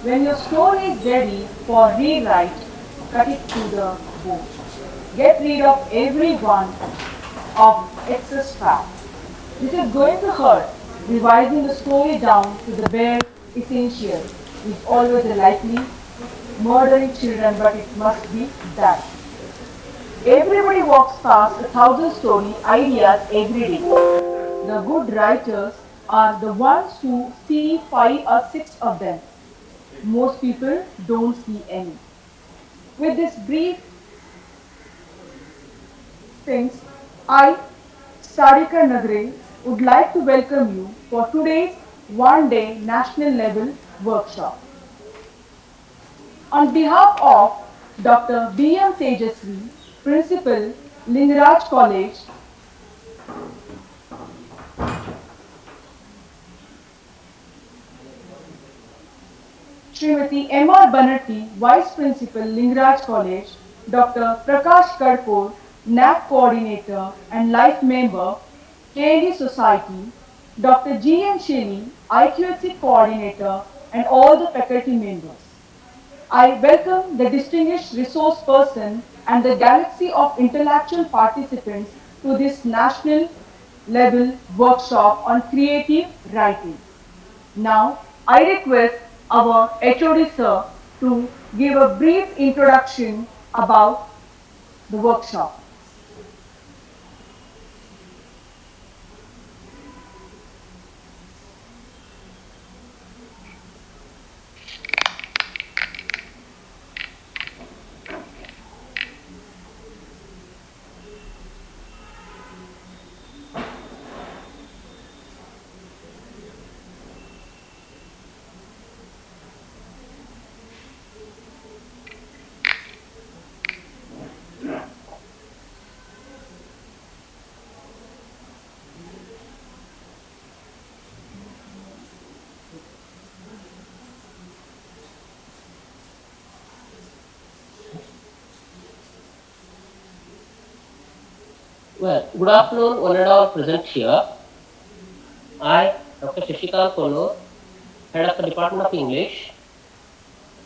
When your story is ready for rewrite, cut it to the bone. Get rid of every one of excess fat. This is going to hurt. Revising the story down to the bare essentials is always a likely murdering children, but it must be done. Everybody walks past 1,000 story ideas every day. The good writers are the ones who see 5 or 6 of them. Most people don't see any. With this brief things, I, Sarika Nagre, would like to welcome you for today's one-day national level workshop. On behalf of Dr. B.M. Tejasvi, Principal, Lingaraj College, Srimati M.R. Banerjee, Vice Principal, Lingaraj College, Dr. Prakash Karpur, NAP Coordinator and Life Member, KND Society, Dr. G.N. Shelley, IQSC Coordinator, and all the faculty members. I welcome the distinguished resource person and the galaxy of intellectual participants to this national level workshop on creative writing. Now, I request our HOD sir to give a brief introduction about the workshop. Well, good afternoon, one and all present here. I, Dr. Shashikant Kono, Head of the Department of English,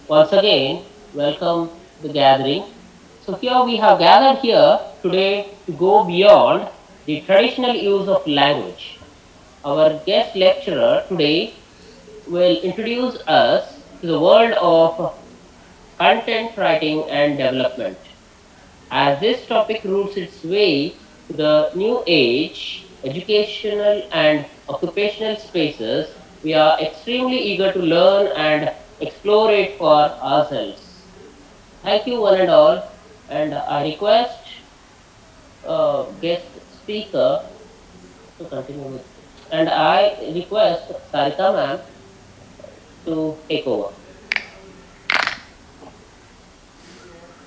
once again welcome the gathering. So here we have gathered here today to go beyond the traditional use of language. Our guest lecturer today will introduce us to the world of content writing and development. As this topic roots its way to the new age, educational and occupational spaces, we are extremely eager to learn and explore it for ourselves. Thank you, one and all, and I request guest speaker to continue with, and I request Sarika ma'am to take over.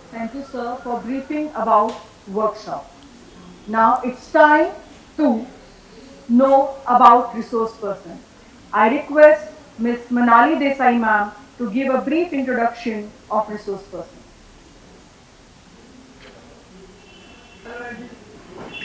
Thank you, sir, for briefing about workshop. Now it's time to know about resource person. I request Ms. Manali Desai ma'am to give a brief introduction of resource person.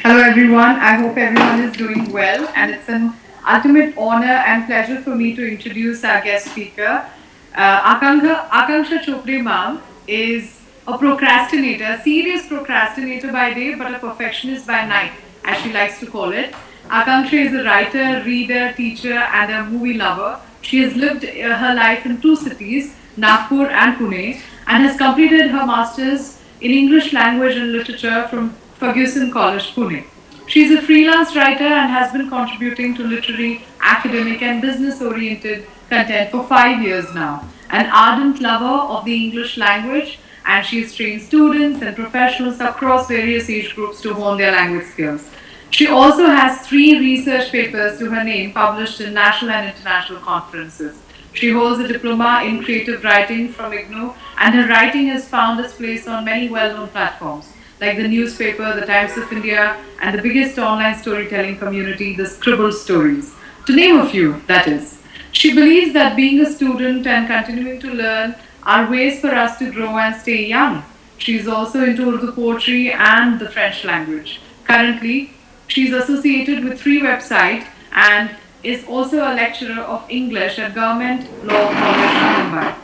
Hello everyone, I hope everyone is doing well, and it's an ultimate honor and pleasure for me to introduce our guest speaker. Akanksha Chopre ma'am is a procrastinator, a serious procrastinator by day but a perfectionist by night, as she likes to call it. Akanksha is a writer, reader, teacher and a movie lover. She has lived her life in 2 cities, Nagpur and Pune, and has completed her master's in English language and literature from Ferguson College, Pune. She is a freelance writer and has been contributing to literary, academic, and business oriented content for 5 years now. An ardent lover of the English language, and she has trained students and professionals across various age groups to hone their language skills. She also has 3 research papers to her name published in national and international conferences. She holds a diploma in creative writing from IGNOU, and her writing has found its place on many well-known platforms like the newspaper, the Times of India, and the biggest online storytelling community, the Scribble Stories. To name a few, that is. She believes that being a student and continuing to learn are ways for us to grow and stay young. She is also into Urdu poetry and the French language. Currently, she is associated with 3 websites and is also a lecturer of English at Government Law College, Mumbai.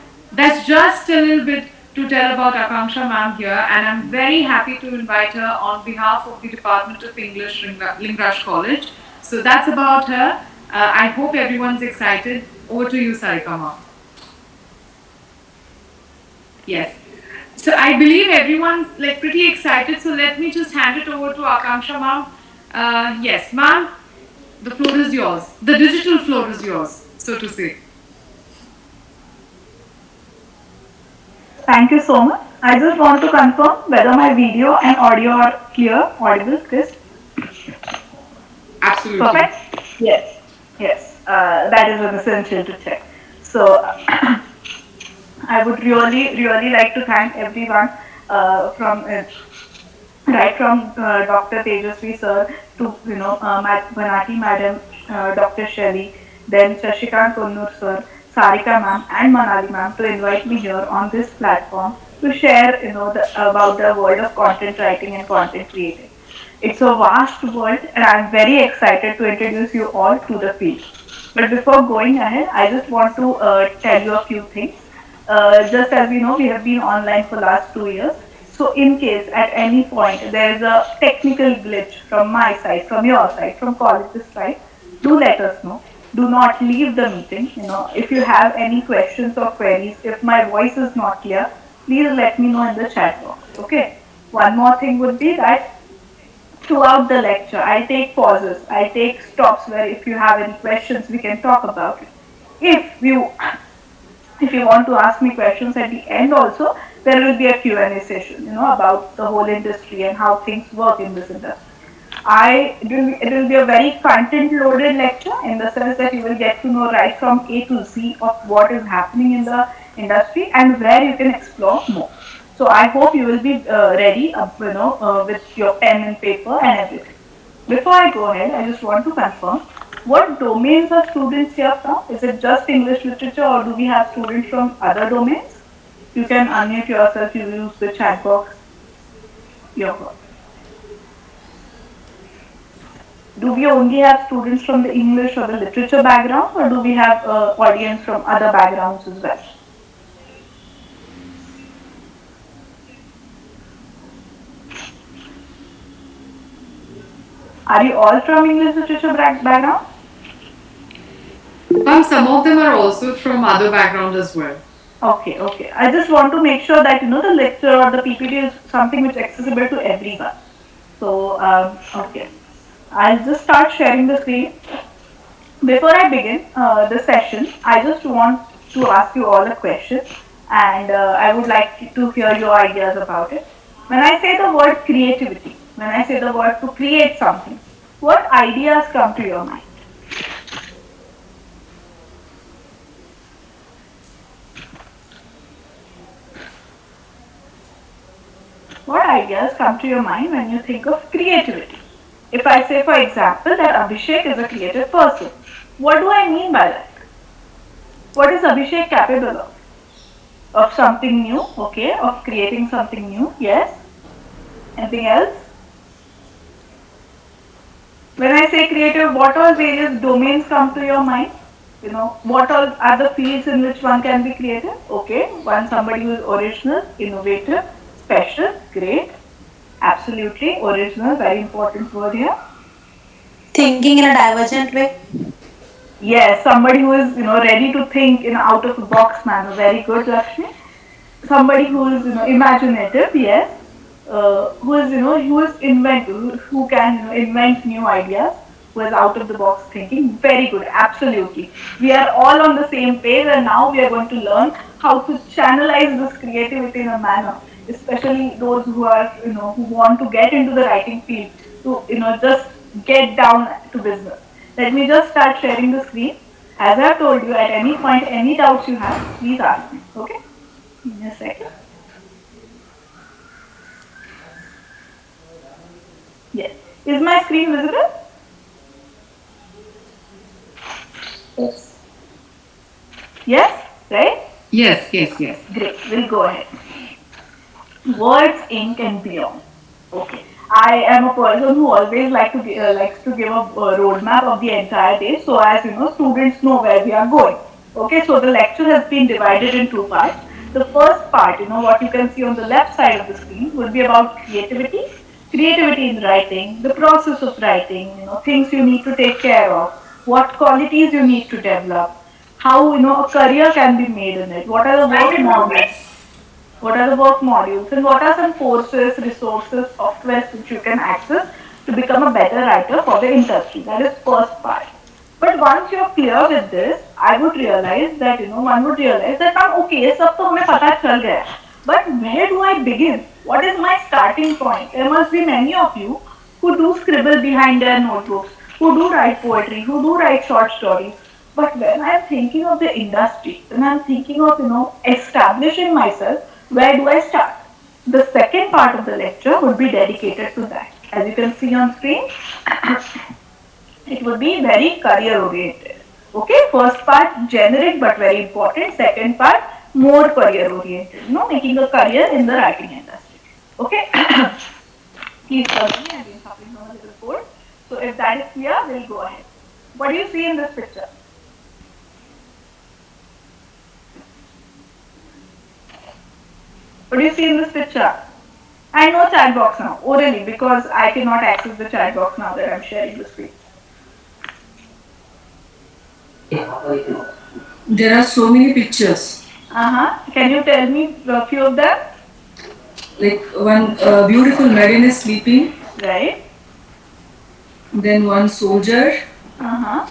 has just a little bit to tell about Akanksha ma'am here, and I'm very happy to invite her on behalf of the Department of English, Lingraj College. So that's about her. I hope everyone's excited. Over to you, Sarika ma'am. Yes. So I believe everyone's like pretty excited. So let me just hand it over to Akanksha ma'am. Yes, ma'am, the floor is yours. The digital floor is yours, so to say. Thank you so much. I just want to confirm whether my video and audio are clear, audible, crisp. Absolutely. Perfect? Yes. Yes. That is an essential to check. So I would really like to thank everyone from right from Dr. Tejasvi sir to Banati madam, Dr. Shelly, then Shashikant Konnur sir, Sarika ma'am, and Manali ma'am to invite me here on this platform to share about the world of content writing and content creating. It's a vast world, and I'm very excited to introduce you all to the field. But before going ahead, I just want to tell you a few things. Just as we know, we have been online for last 2 years. So in case at any point there is a technical glitch from my side, from your side, from college's side, do let us know. Do not leave the meeting. If you have any questions or queries, if my voice is not clear, please let me know in the chat box. Okay. One more thing would be that throughout the lecture, I take pauses, I take stops where if you have any questions, we can talk about it. If you if you want to ask me questions at the end also, there will be a Q&A session, about the whole industry and how things work in this industry. It will be a very content loaded lecture in the sense that you will get to know right from A to Z of what is happening in the industry and where you can explore more. So I hope you will be ready, with your pen and paper and everything. Before I go ahead, I just want to confirm what domains are students here from? Is it just English literature or do we have students from other domains? You can unmute yourself, you use the chat box. Your call. Do we only have students from the English or the literature background or do we have audience from other backgrounds as well? Are you all from English literature background? Some of them are also from other background as well. Okay. I just want to make sure that the lecture or the PPT is something which is accessible to everyone. So, okay. I'll just start sharing the screen. Before I begin the session, I just want to ask you all a question and I would like to hear your ideas about it. When I say the word creativity, when I say the word to create something, what ideas come to your mind? What ideas come to your mind when you think of creativity? If I say, for example, that Abhishek is a creative person, what do I mean by that? What is Abhishek capable of? Of something new, okay, of creating something new, yes. Anything else? When I say creative, what all various domains come to your mind? What all are the fields in which one can be creative? Okay, somebody who is original, innovative, special, great. Absolutely, original, very important word here. Thinking in a divergent way. Yes, somebody who is ready to think in out of the box manner. Very good, Lakshmi. Somebody who is imaginative, yes. Who is inventive, who can invent new ideas, who is out of the box thinking. Very good, absolutely. We are all on the same page, and now we are going to learn how to channelize this creativity in a manner, especially those who are who want to get into the writing field to just get down to business. Let me just start sharing the screen. As I have told you, at any point, any doubts you have, please ask me. Okay? Give me a second. Yes. Is my screen visible? Yes. Yes? Right? Yes. Great. We'll go ahead. Words, ink, and beyond. Okay. I am a person who always likes to give a roadmap of the entire day, so as students know where we are going. Okay, so the lecture has been divided in two parts. The first part, what you can see on the left side of the screen would be about creativity. Creativity in writing, the process of writing, things you need to take care of, what qualities you need to develop, how, a career can be made in it, what are the work modules, and what are some courses, resources, softwares which you can access to become a better writer for the industry. That is first part. But once you're clear with this, I would realize that one would realize that okay, ये सब तो हमें पता चल गया. But where do I begin? What is my starting point? There must be many of you who do scribble behind their notebooks, who do write poetry, who do write short stories. But when I'm thinking of the industry, when I'm thinking of establishing myself, where do I start? The second part of the lecture would be dedicated to that. As you can see on screen, it would be very career oriented. Okay, first part generic but very important. Second part more career oriented. Making a career in the writing industry. Okay, please follow me. I've been suffering from a little cold. So if that is clear, we'll go ahead. What do you see in this picture? What do you see in this picture? And no chat box now, orally, because I cannot access the chat box now that I'm sharing the screen. There are so many pictures. Can you tell me a few of them? Like one beautiful marine is sleeping. Right. Then one soldier. Uh-huh.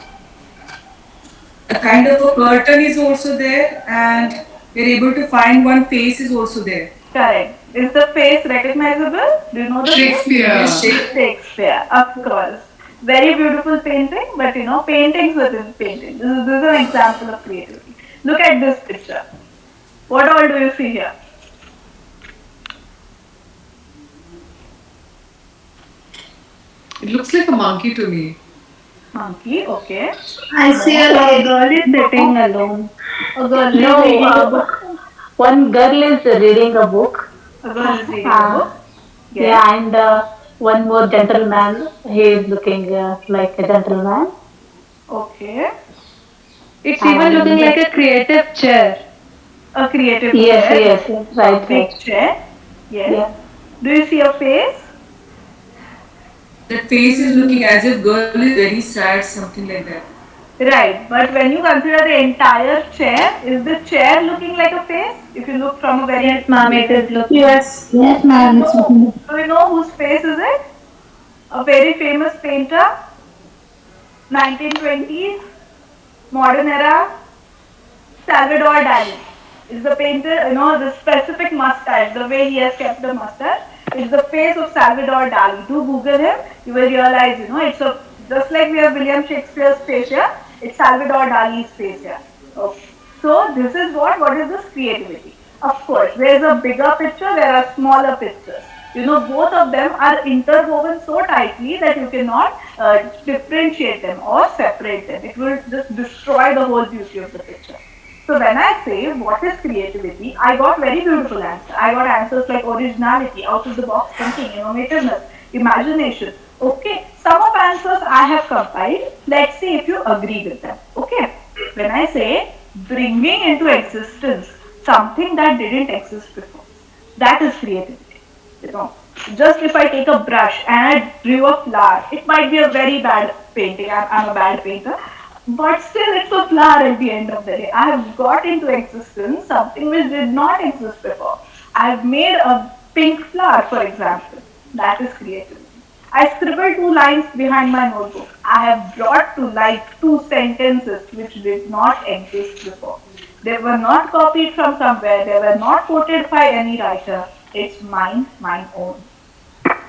A kind of a curtain is also there, and we're able to find one face is also there. Correct. Is the face recognizable? Do you know the Shakespeare. Shakespeare, of course. Very beautiful painting, but paintings within painting. This is an example of creativity. Look at this picture. What all do you see here? It looks like a monkey to me. Monkey, okay. I see a girl is sitting alone. A girl is No, reading a book. one girl is reading a book. A girl is reading a book. Yes. Yeah, and one more gentleman. He is looking like a gentleman. Okay. It's even looking like a creative chair. A creative Yes, chair. yes, yes, right, Big right. chair. Yes. Yeah. Do you see a face? That face is looking as if girl is very sad, something like that. Right, but when you consider the entire chair, is the chair looking like a face? If you look from a very... Yes, ma'am, it is looking. Yes, yes, ma'am. It's looking. Do you know whose face is it? A very famous painter, 1920s, modern era, Salvador Dali. Is the painter, the specific mustache, the way he has kept the mustache, is the face of Salvador Dali. Do Google him, you will realize, it's just like we have William Shakespeare's face here, it's Salvador Dali's face here. Okay. So this is what is this creativity? Of course, there is a bigger picture, there are smaller pictures. Both of them are interwoven so tightly that you cannot differentiate them or separate them. It will just destroy the whole beauty of the picture. So when I say what is creativity, I got very beautiful answers. I got answers like originality, out of the box thinking, innovativeness, imagination. Okay, some of answers I have compiled. Let's see if you agree with them. Okay, when I say bringing into existence something that didn't exist before, that is creativity. Just if I take a brush and I drew a flower, it might be a very bad painting. I'm a bad painter. But still, it's a flower at the end of the day. I have got into existence something which did not exist before. I have made a pink flower, for example. That is creativity. I scribbled 2 lines behind my notebook. I have brought to life 2 sentences which did not exist before. They were not copied from somewhere. They were not quoted by any writer. It's mine own.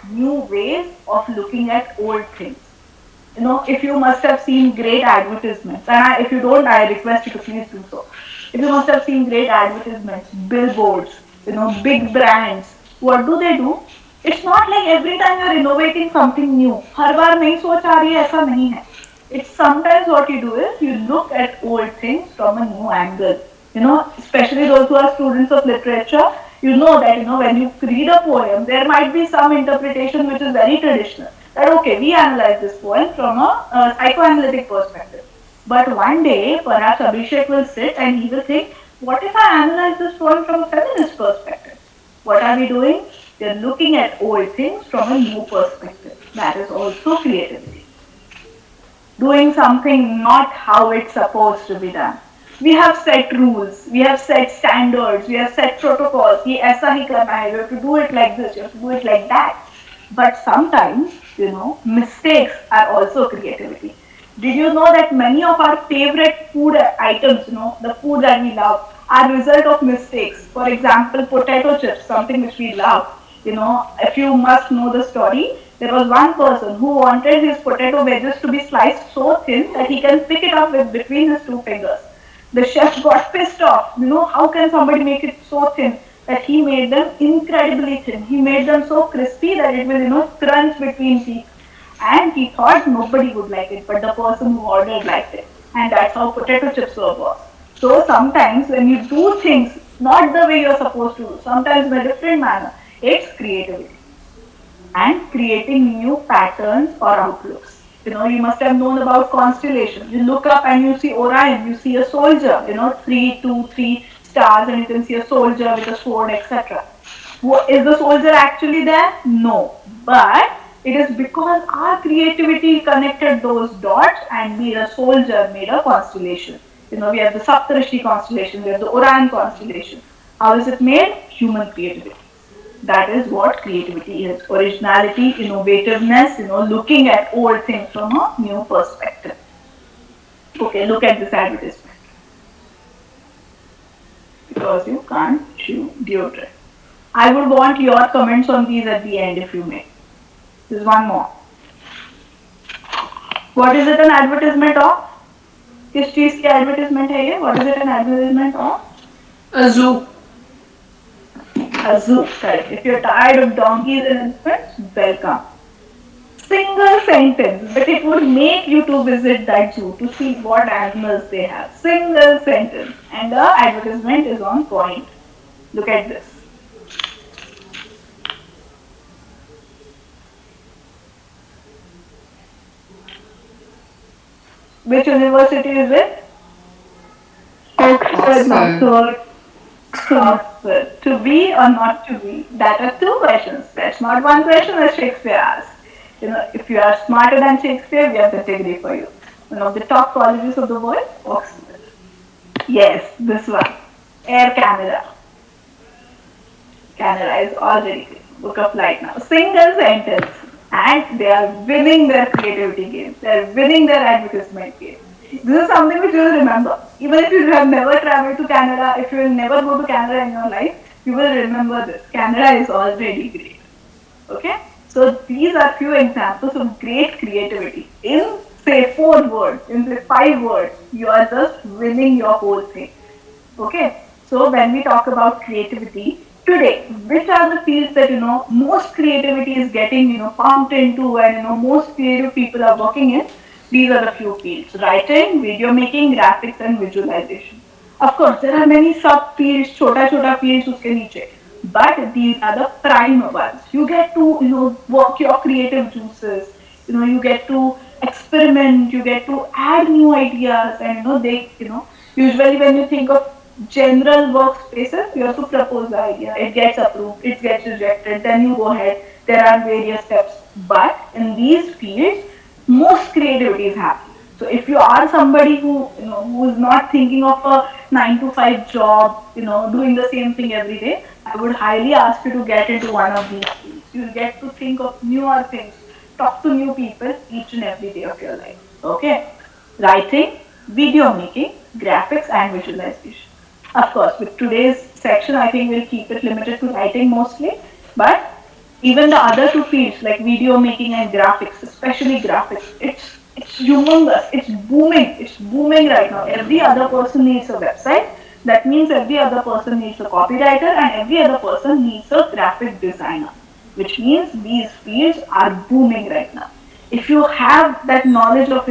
New ways of looking at old things. If you must have seen great advertisements, and if you don't, I request you to please do so. If you must have seen great advertisements, billboards, big brands, what do? It's not like every time you're innovating something new. हर बार नई सोच आ रही है, ऐसा नहीं है. It's sometimes what you do is you look at old things from a new angle. Especially those who are students of literature, you know that when you read a poem, there might be some interpretation which is very traditional. That okay, we analyze this poem from a psychoanalytic perspective. But one day, perhaps Abhishek will sit and he will think, What if I analyze this drawing from a feminist perspective? What are we doing? We are looking at old things from a new perspective. That is also creativity. Doing something not how it's supposed to be done. We have set rules, we have set standards, we have set protocols. ये ऐसा ही करना है. You have to do it like this, you have to do it like that. But sometimes, mistakes are also creativity. Did you know that many of our favorite food items, the food that we love, are result of mistakes? For example, potato chips, something which we love. If you must know the story, there was one person who wanted his potato wedges to be sliced so thin that he can pick it up with between his two fingers. The chef got pissed off. How can somebody make it so thin? That he made them incredibly thin. He made them so crispy that it will, crunch between teeth. And he thought nobody would like it, but the person who ordered liked it. And that's how potato chips were. So sometimes when you do things not the way you're supposed to, sometimes in a different manner, it's creativity and creating new patterns or outlooks. You must have known about constellation. You look up and you see Orion, you see a soldier, 3, 2, 3 stars, and you can see a soldier with a sword, etc. Is the soldier actually there? No. But it is because our creativity connected those dots and made a soldier, made a constellation. We have the Saptarishi constellation, we have the Orion constellation. How is it made? Human creativity. That is what creativity is. Originality, innovativeness, looking at old things from a new perspective. Okay, look at this advertisement. Because you can't chew deodorant. I would want your comments on these at the end if you may. There's one more. What is it an advertisement of? किस चीज की advertisement है ये? What is it an advertisement of? A zoo. A zoo, correct. If you're tired of donkeys and elephants, welcome. Single sentence, but it would make you to visit that zoo to see what animals they have. Single sentence, and the advertisement is on point. Look at this. Which university is it? Oxford. Oxford. To be or not to be? That are two questions. That's not one question that Shakespeare asked. If you are smarter than Shakespeare, we have the degree for you. One of the top colleges of the world, Oxford. Yes, this one. Air Canada. Canada is already great. Book a flight now. Single sentence. And they are winning their creativity games. They are winning their advertisement games. This is something which you will remember. Even if you have never traveled to Canada, if you will never go to Canada in your life, you will remember this. Canada is already great. Okay? So these are few examples of great creativity. In say 4 words, in say 5 words, you are just winning your whole thing. Okay? So when we talk about creativity, today, which are the fields that most creativity is getting pumped into and most creative people are working in? These are the few fields: writing, video making, graphics, and visualization. Of course, there are many sub fields, chota fields uske niche, but these are the prime ones. You get to work your creative juices. You get to experiment. You get to add new ideas, and usually when you think of general workspaces, you have to propose the idea. It gets approved, it gets rejected, then you go ahead. There are various steps. But in these fields, most creativity is happening. So if you are somebody who is not thinking of a 9 to 5 job, doing the same thing every day, I would highly ask you to get into one of these fields. You'll get to think of newer things, talk to new people each and every day of your life. Okay? Writing, video making, graphics, and visualization. Of course, with today's section, I think we'll keep it limited to writing mostly, but even the other two fields like video making and graphics, especially graphics, it's humongous, it's booming right now. Every other person needs a website. That means every other person needs a copywriter and every other person needs a graphic designer, which means these fields are booming right now. If you have that knowledge of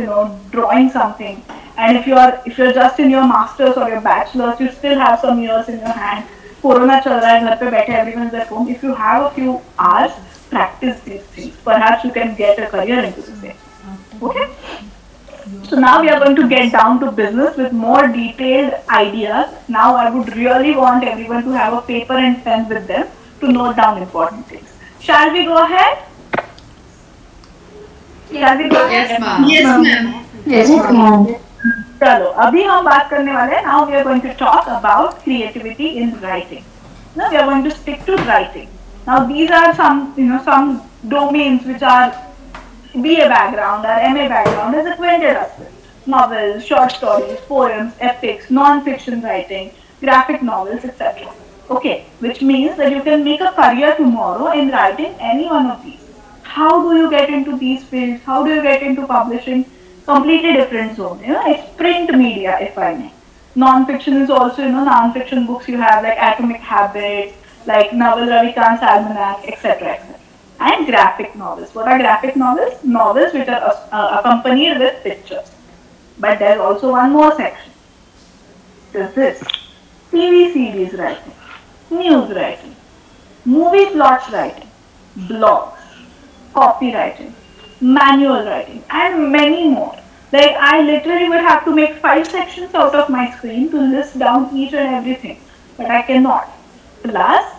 drawing something, and if you're just in your masters or your bachelors, you still have some years in your hand. Corona chal raha hai, ghar pe baithe, everyone's at home. If you have a few hours, practice these things. Perhaps you can get a career into the same. Okay? So now we are going to get down to business with more detailed ideas. Now I would really want everyone to have a paper and pen with them to note down important things. Shall we go ahead? Shall we go Yes, ahead? ma'am. Yes, ma'am. Yes, ma'am. चलो अभी हम बात करने वाले हैं. Now we are going to talk about creativity in writing. Now we are going to stick to writing. Now these are some domains which are BA background or MA background is acquainted us with. Novels, short stories, poems, epics, non-fiction writing, graphic novels, etc. Okay, which means that you can make a career tomorrow in writing any one of these. How do you get into these fields? How do you get into publishing? Completely different zone. It's print media, if I may. Non-fiction is also, non-fiction books you have like Atomic Habits, like Naval Ravikant's Almanac, etc. etc. And graphic novels. What are graphic novels? Novels which are accompanied with pictures. But there's also one more section. Is this TV series writing, news writing, movie plots writing, blogs, copywriting, manual writing, and many more. Like I literally would have to make 5 sections out of my screen to list down each and everything, but I cannot. Plus,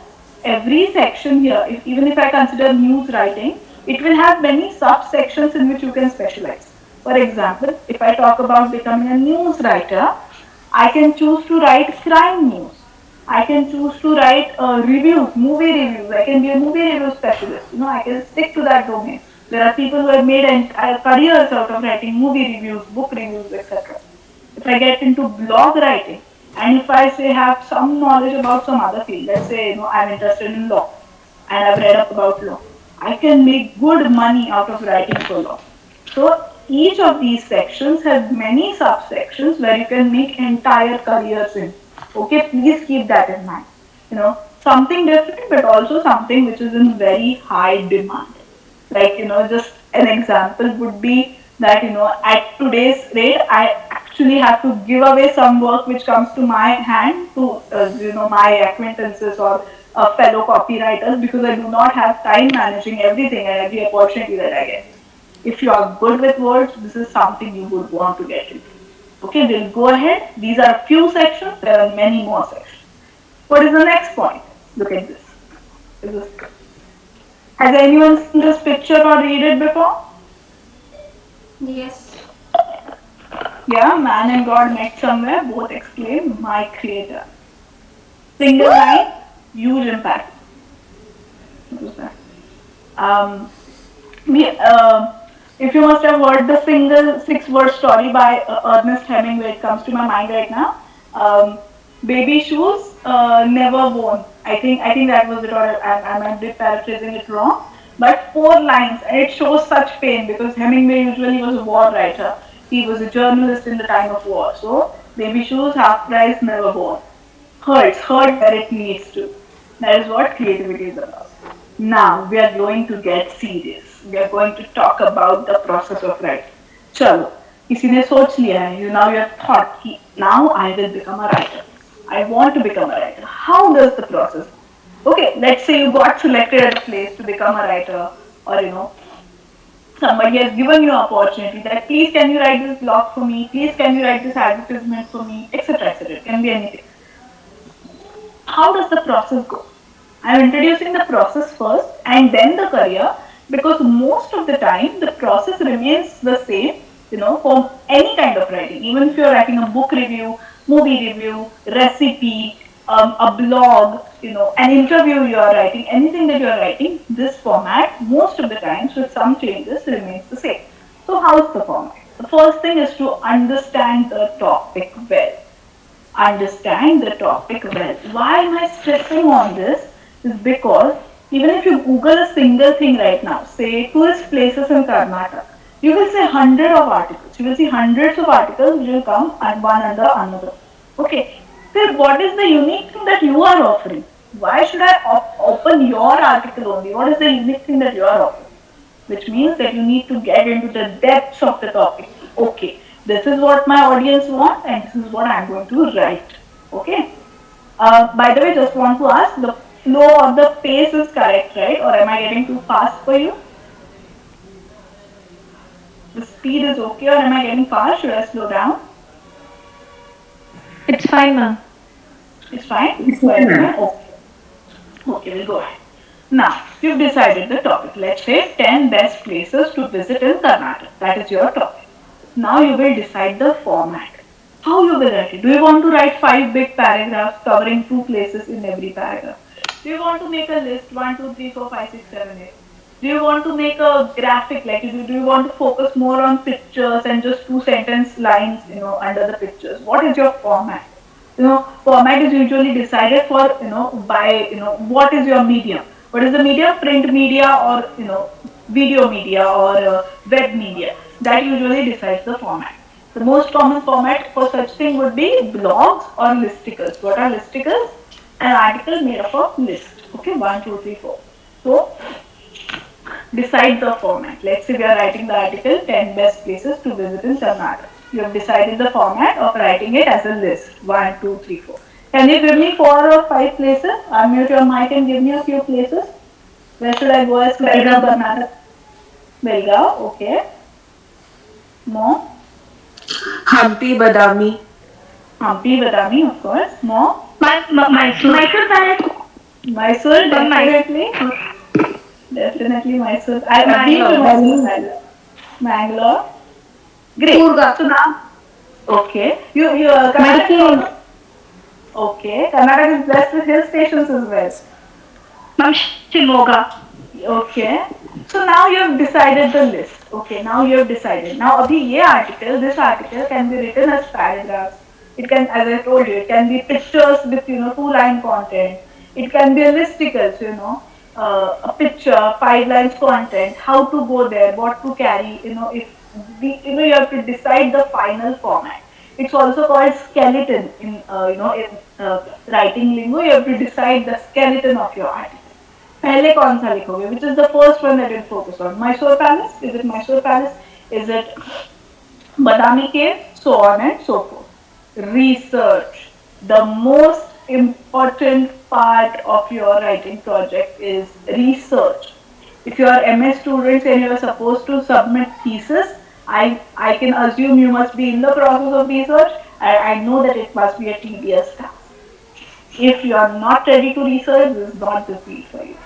every section here, even if I consider news writing, it will have many subsections in which you can specialize. For example, if I talk about becoming a news writer, I can choose to write crime news. I can choose to write reviews, movie reviews. I can be a movie review specialist. I can stick to that domain. There are people who have made entire careers out of writing movie reviews, book reviews, etc. If I get into blog writing, and if I say have some knowledge about some other field, let's say I'm interested in law, and I've read up about law, I can make good money out of writing for law. So each of these sections has many subsections where you can make entire careers in. Okay, please keep that in mind. Something different, but also something which is in very high demand. Like, just an example would be that, at today's rate, I actually have to give away some work which comes to my hand to, my acquaintances or fellow copywriters because I do not have time managing everything and every opportunity that I get. If you are good with words, this is something you would want to get into. Okay, we'll go ahead. These are a few sections. There are many more sections. What is the next point? Look at this. Has anyone seen this picture or read it before? Yes. Yeah, man and God met somewhere. Both exclaim, my creator. Single line, huge impact. What was that? Um, we, if you must have heard the single 6-word story by Ernest Hemingway, it comes to my mind right now. Baby shoes, never worn. I think that was it, or I might be paraphrasing it wrong. But 4 lines, and it shows such pain because Hemingway usually was a war writer. He was a journalist in the time of war. So, baby shoes, half price, never worn. Hurt where it needs to. That is what creativity is about. Now we are going to get serious. We are going to talk about the process of writing. चलो, किसी ने सोच लिया है. Now you have thought कि now I will become a writer. I want to become a writer. How does the process? Okay, let's say you got selected at a place to become a writer, or somebody has given you an opportunity that please can you write this blog for me, please can you write this advertisement for me, etc. etc. It can be anything. How does the process go? I'm introducing the process first and then the career because most of the time the process remains the same, for any kind of writing. Even if you're writing a book review, movie review, recipe, a blog, an interview you are writing, anything that you are writing, this format most of the times with some changes remains the same. So how's the format? The first thing is to understand the topic well. Understand the topic well. Why am I stressing on this? Is because even if you Google a single thing right now, say tourist places in Karnataka, you will see hundreds of articles. You will see hundreds of articles which will come and one under another. Okay. So what is the unique thing that you are offering? Why should I open your article only? What is the unique thing that you are offering? Which means that you need to get into the depths of the topic. Okay, this is what my audience wants and this is what I am going to write. Okay. By the way, just want to ask, the flow or the pace is correct, right? Or am I getting too fast for you? The speed speed is okay, or am I getting fast? Should I slow down? It's fine, ma'am. It's fine. Okay. Okay, we'll go ahead. Now, you've decided the topic. Let's say 10 best places to visit in Karnataka. That is your topic. Now you will decide the format. How you will write it? Do you want to write 5 big paragraphs covering 2 places in every paragraph? Do you want to make a list 1, 2, 3, 4, 5, 6, 7, 8? Do you want to make a graphic, like do you want to focus more on pictures and just 2 sentence lines, under the pictures? What is your format? Format is usually decided for, by, what is your medium? What is the medium? Print media or, video media or web media. That usually decides the format. The most common format for such thing would be blogs or listicles. What are listicles? An article made up of list. Okay, 1, 2, 3, 4. So decide the format. Let's say we are writing the article 10 best places to visit in Karnataka. You have decided the format of writing it as a list 1, 2, 3, 4. Can you give me 4 or 5 places? Unmute your mic and give me a few places. Where should I go as Belgaum, Karnataka? Belgaum, okay. More? Hampi Badami. Hampi, Badami, of course. More? Mysore Palace. Mysore, definitely. Definitely Mysore. I've been to Mysore Palace. Mangalore. Great. So now, okay. You Karnataka. Okay. Karnataka is blessed with hill stations as well. Ma'am, Shimoga. Okay. So now you have decided the list. Okay. Now you have decided. Now, this article can be written as paragraphs. It can, as I told you, it can be pictures with 2-line content. It can be a listicles, a picture, 5 lines content, how to go there, what to carry, if you have to decide the final format. It's also called skeleton in writing lingo. You have to decide the skeleton of your article. पहले कौन सा लिखोगे? Which is the first one that you focus on? Mysore Palace? Is it Mysore Palace? Is it Badami Cave? So on and so forth. Research. The most important part of your writing project is research. If you are MS students and you are supposed to submit thesis, I can assume you must be in the process of research. I know that it must be a tedious task. If you are not ready to research, this is not the field for you.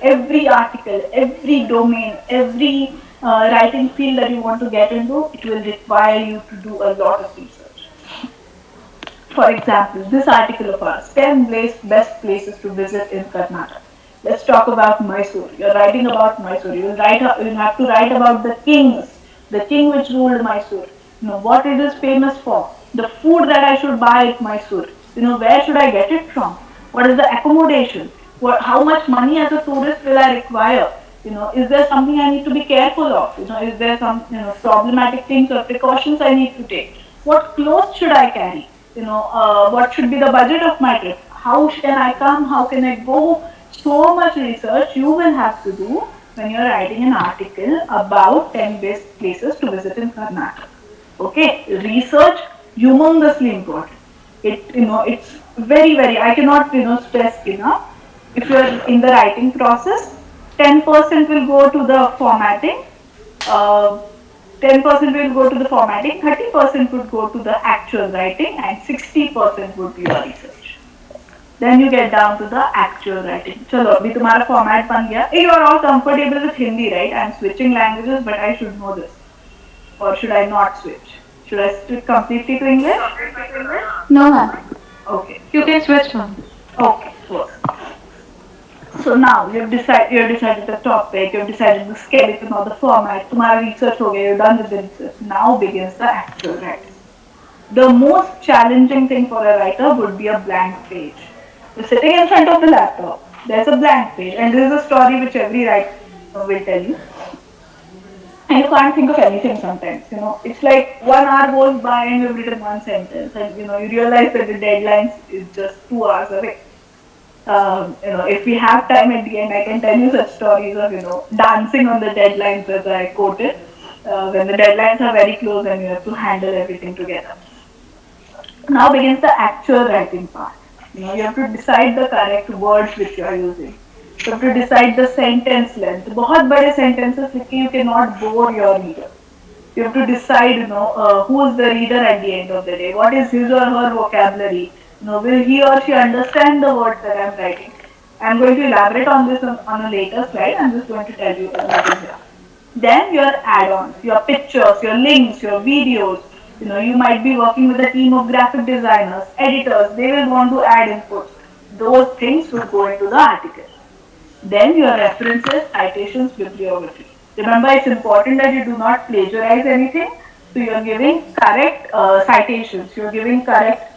Every article, every domain, every writing field that you want to get into, it will require you to do a lot of research. For example, this article of ours, 10 best places to visit in Karnataka. Let's talk about Mysore. You're writing about Mysore. You'll have to write about the king which ruled Mysore. What it is famous for. The food that I should buy at Mysore. Where should I get it from? What is the accommodation? How much money as a tourist will I require? Is there something I need to be careful of? Is there some problematic things or precautions I need to take? What clothes should I carry? What should be the budget of my trip? How can I come? How can I go? So much research you will have to do when you're writing an article about 10 best places to visit in Karnataka. Okay, research humongously important. It's very, very, I cannot, stress enough. If you are in the writing process, 10% will go to the formatting, 10% will go to the formatting, 30% would go to the actual writing, and 60% would be your research. Then you get down to the actual writing. Chalo, abhi tumhara format ban gaya. You are all comfortable with Hindi, right? I am switching languages, but I should know this. Or should I not switch? Should I switch completely to English? No, ma'am. Okay. You can switch, ma'am. Okay. So now you have decided the topic, you have decided the skeleton or the format. Tumhara research ho gaya, you're done with the research. Now begins the actual writing. The most challenging thing for a writer would be a blank page. You're sitting in front of the laptop. There's a blank page, and this is a story which every writer will tell you. And you can't think of anything sometimes. It's like 1 hour goes by and you've written 1 sentence, and you realize that the deadline is just 2 hours away. If we have time at the end, I can tell you such stories of dancing on the deadlines, as I quoted, when the deadlines are very close and you have to handle everything together. Now begins the actual writing part. You have to decide the correct words which you are using. You have to decide the sentence length. बहुत बड़े sentences लिख के you cannot bore your reader. You have to decide, who is the reader at the end of the day. What is his or her vocabulary? Will he or she understand the words that I'm writing? I'm going to elaborate on this on a later slide. I'm just going to tell you what is here. Then your add-ons, your pictures, your links, your videos. You might be working with a team of graphic designers, editors. They will want to add inputs. Those things will go into the article. Then your references, citations, bibliography. Remember, it's important that you do not plagiarize anything. So you're giving correct citations. You're giving correct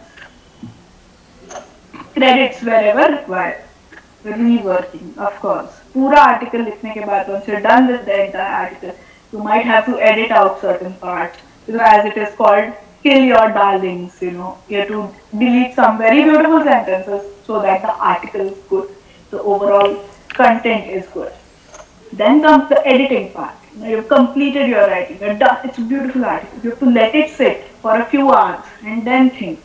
credits wherever required. Reworking, of course. पूरा article लिखने के बाद once you're done with the entire article, you might have to edit out certain parts. As it is called, kill your darlings. You have to delete some very beautiful sentences so that the article is good. The overall content is good. Then comes the editing part. You've completed your writing. You're done. It's a beautiful article. You have to let it sit for a few hours and then think.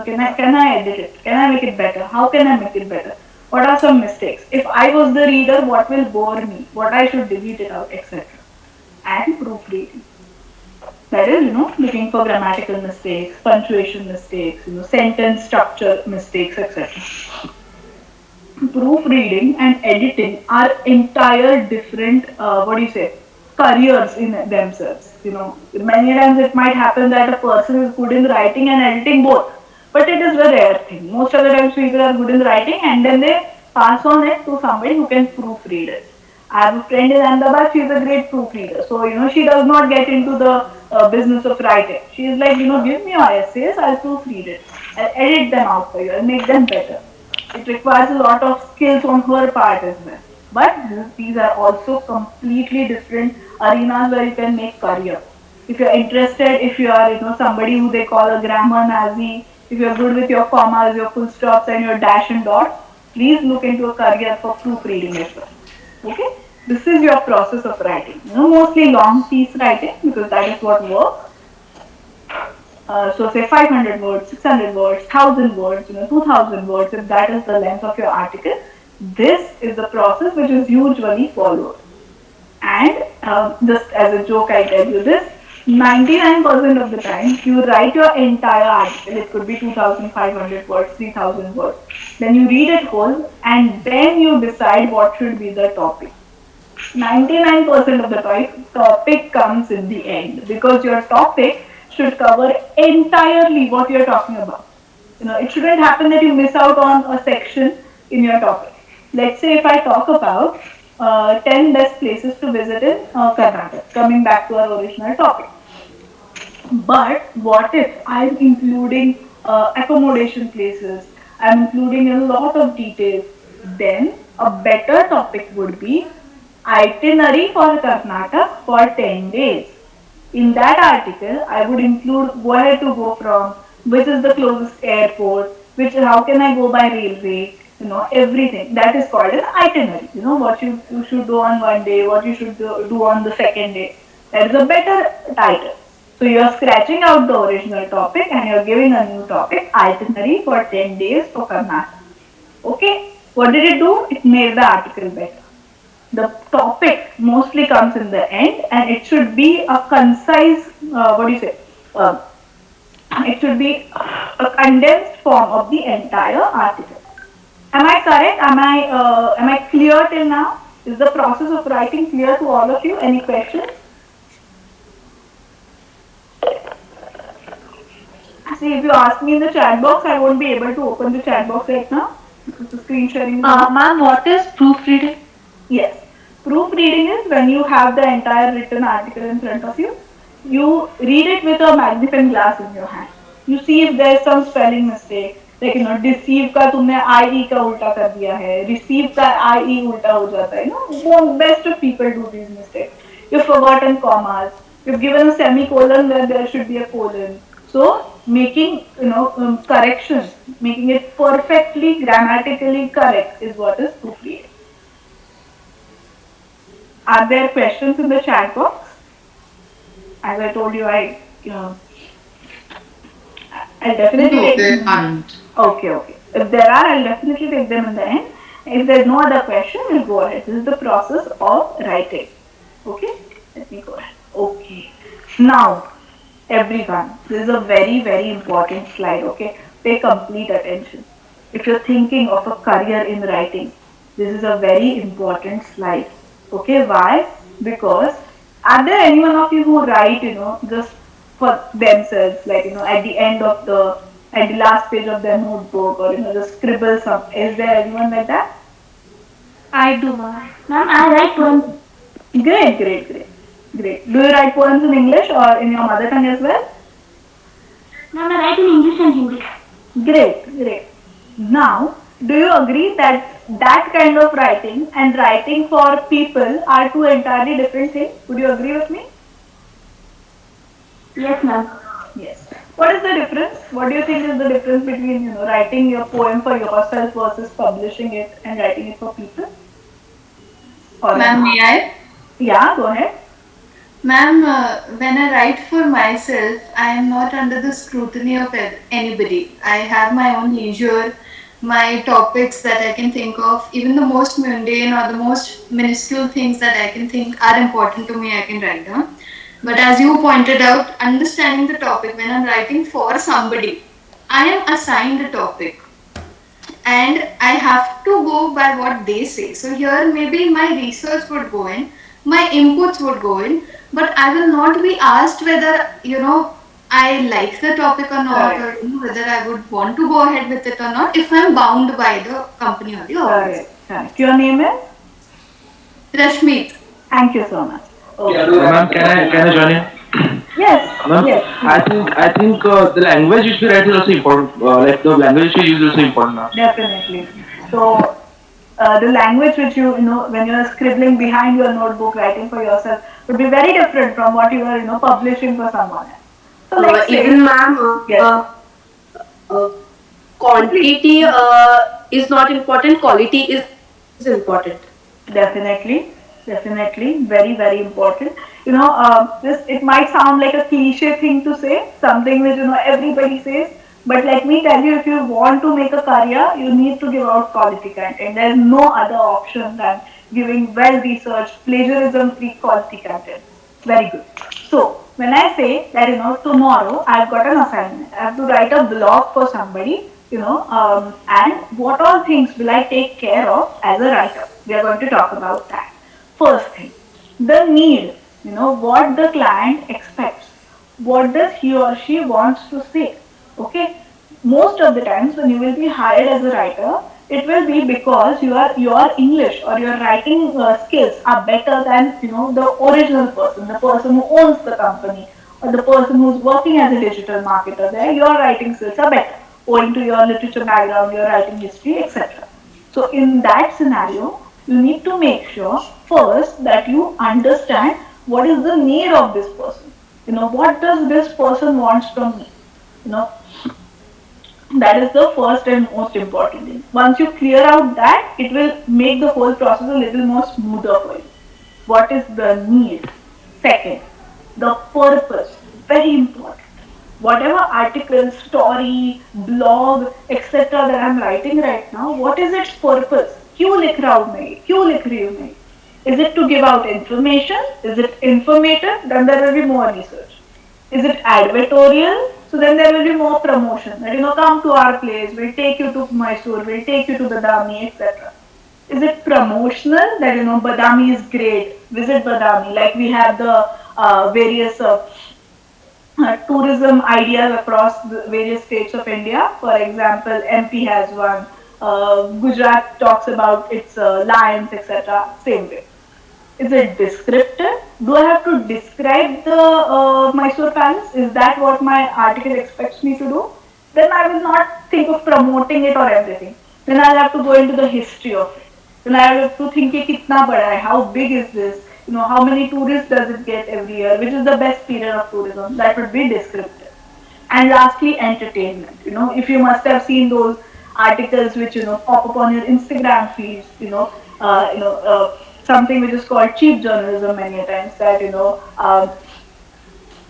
Can I edit it? Can I make it better? How can I make it better? What are some mistakes? If I was the reader, what will bore me? What I should delete it out, etc. And proofreading. That is, looking for grammatical mistakes, punctuation mistakes, sentence structure mistakes, etc. Proofreading and editing are entire different, careers in themselves. Many times it might happen that a person is good in writing and editing both, but it is a rare thing. Most of the times people are good in writing and then they pass on it to somebody who can proofread it. I have a friend in Ahmedabad, she is a great proofreader. So, she does not get into the business of writing. She is like, give me your essays, I'll proofread it. I'll edit them out for you, I'll make them better. It requires a lot of skills on her part as well. But these are also completely different arenas where you can make career. If you're interested, if you are somebody who they call a grammar Nazi, if you're good with your commas, your full stops and your dash and dots, please look into a career for proofreading as well. Okay? This is your process of writing. Mostly long piece writing because that is what works. So say 500 words, 600 words, 1000 words, 2000 words, if that is the length of your article. This is the process which is usually followed. And just as a joke, I tell you this, 99% of the time you write your entire article, it could be 2500 words, 3000 words, then you read it whole and then you decide what should be the topic. 99% of the topic comes in the end because your topic should cover entirely what you're talking about. It shouldn't happen that you miss out on a section in your topic. Let's say if I talk about 10 best places to visit in Karnataka, coming back to our original topic. But what if I'm including accommodation places, I'm including a lot of details, then a better topic would be itinerary for Karnataka for 10 days. In that article, I would include where to go from, which is the closest airport, how can I go by railway, everything. That is called an itinerary. What you should do on one day, what you should do on the second day. That is a better title. So you are scratching out the original topic and you are giving a new topic, itinerary for 10 days for Karnataka. Okay, what did it do? It made the article better. The topic mostly comes in the end and it should be a concise, it should be a condensed form of the entire article. Am I correct? Am I clear till now? Is the process of writing clear to all of you? Any questions? See, if you ask me in the chat box, I won't be able to open the chat box right now because the screen sharing is on. Ma'am, what is proofreading? Yes. Proofreading is when you have the entire written article in front of you. You read it with a magnifying glass in your hand. You see if there is some spelling mistake. Like, deceive का तुमने IE का उल्टा कर दिया है. Receive का IE उल्टा हो जाता है. Best of people do these mistakes. You've forgotten commas. You've given a semicolon where there should be a colon. So, making corrections, making it perfectly grammatically correct is what is proofreading. Are there questions in the chat box? As I told you, I'll definitely No, there aren't. Okay. If there are, I'll definitely take them in the end. If there's no other question, we'll go ahead. This is the process of writing. Okay? Let me go ahead. Okay. Now, everyone, this is a very, very important slide, okay? Pay complete attention. If you're thinking of a career in writing, this is a very important slide. Okay, why? Because are there any one of you who write, just for themselves, like, at the end of at the last page of their notebook, or, just scribble some? Is there anyone like that? I do, ma'am. Ma'am, I write poems. Great, great, great. Great. Do you write poems in English or in your mother tongue as well? Ma'am, I write in English and Hindi. Great, great. Now, do you agree that that kind of writing and writing for people are two entirely different things? Would you agree with me? Yes, ma'am. Yes. What is the difference? What do you think is the difference between writing your poem for yourself versus publishing it and writing it for people? Or Ma'am, may I? yeah, go ahead. Ma'am, when I write for myself, I am not under the scrutiny of anybody. I have my own leisure, my topics that I can think of, even the most mundane or the most minuscule things that I can think are important to me, I can write down. But as you pointed out, understanding the topic, when I'm writing for somebody, I am assigned a topic and I have to go by what they say. So here maybe my research would go in, my inputs would go in, but I will not be asked whether I like the topic or not, or Correct. whether I would want to go ahead with it or not if I'm bound by the company or the Correct. organization. Correct. Your name is? Rashmeet. Thank you so much. Okay. Ma'am, can I join in? Yes. Ma'am, Yes. I think the language which we write is also important. Like the language we use is also important now. Definitely. So, the language which when you're scribbling behind your notebook, writing for yourself, would be very different from what you are, publishing for someone else. So, let's say, Even ma'am, yes, uh, quantity is not important, quality is important. definitely, definitely, very, very important. This it might sound like a cliche thing to say, something which everybody says, but let me tell you, if you want to make a career, you need to give out quality content. There's no other option than giving well-researched, plagiarism-free quality content. Very good. So when I say that tomorrow I've got an assignment, I have to write a blog for somebody, and what all things will I take care of as a writer? We are going to talk about that. First thing, the need, what the client expects. What does he or she wants to say? Okay. Most of the times when you will be hired as a writer, it will be because your English or your writing skills are better than the original person, the person who owns the company, or the person who's working as a digital marketer. There, your writing skills are better owing to your literature background, your writing history, etc. So in that scenario, you need to make sure first that you understand what is the need of this person. What does this person wants from me? You know, that is the first and most important thing. Once you clear out that, it will make the whole process a little more smoother for you. What is the need? Second, the purpose. Very important. Whatever article, story, blog, etc. that I'm writing right now, what is its purpose? क्यों लिख रहा हूँ मैं? क्यों लिख रही हूँ मैं? Is it to give out information? Is it informative? Then there will be more research. Is it advertorial? So then there will be more promotion. That come to our place, we'll take you to Mysore, we'll take you to Badami, etc. Is it promotional? That Badami is great, visit Badami. Like we have the various tourism ideas across the various states of India. For example, MP has one. Gujarat talks about its lions, etc. Same way. Is it descriptive? Do I have to describe the Mysore Palace? Is that what my article expects me to do? Then I will not think of promoting it or everything. Then I'll have to go into the history of it. Then I have to think it kitna bada hai, how big is this? How many tourists does it get every year? Which is the best period of tourism? That would be descriptive. And lastly, entertainment. If you must have seen those articles which pop up on your Instagram feeds, something which is called cheap journalism many times. That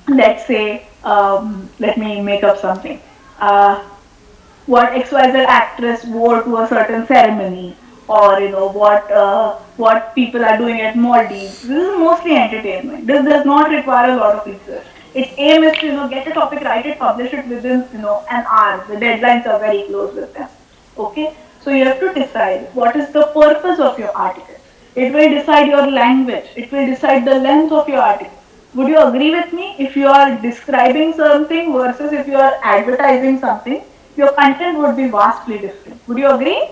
let's say, let me make up something. What XYZ actress wore to a certain ceremony, or what people are doing at Maldives. This is mostly entertainment. This does not require a lot of research. Its aim is to, get a topic, write it, publish it within, an hour. The deadlines are very close with them. Okay, so you have to decide what is the purpose of your article. It will decide your language. It will decide the length of your article. Would you agree with me? If you are describing something versus if you are advertising something, your content would be vastly different. Would you agree?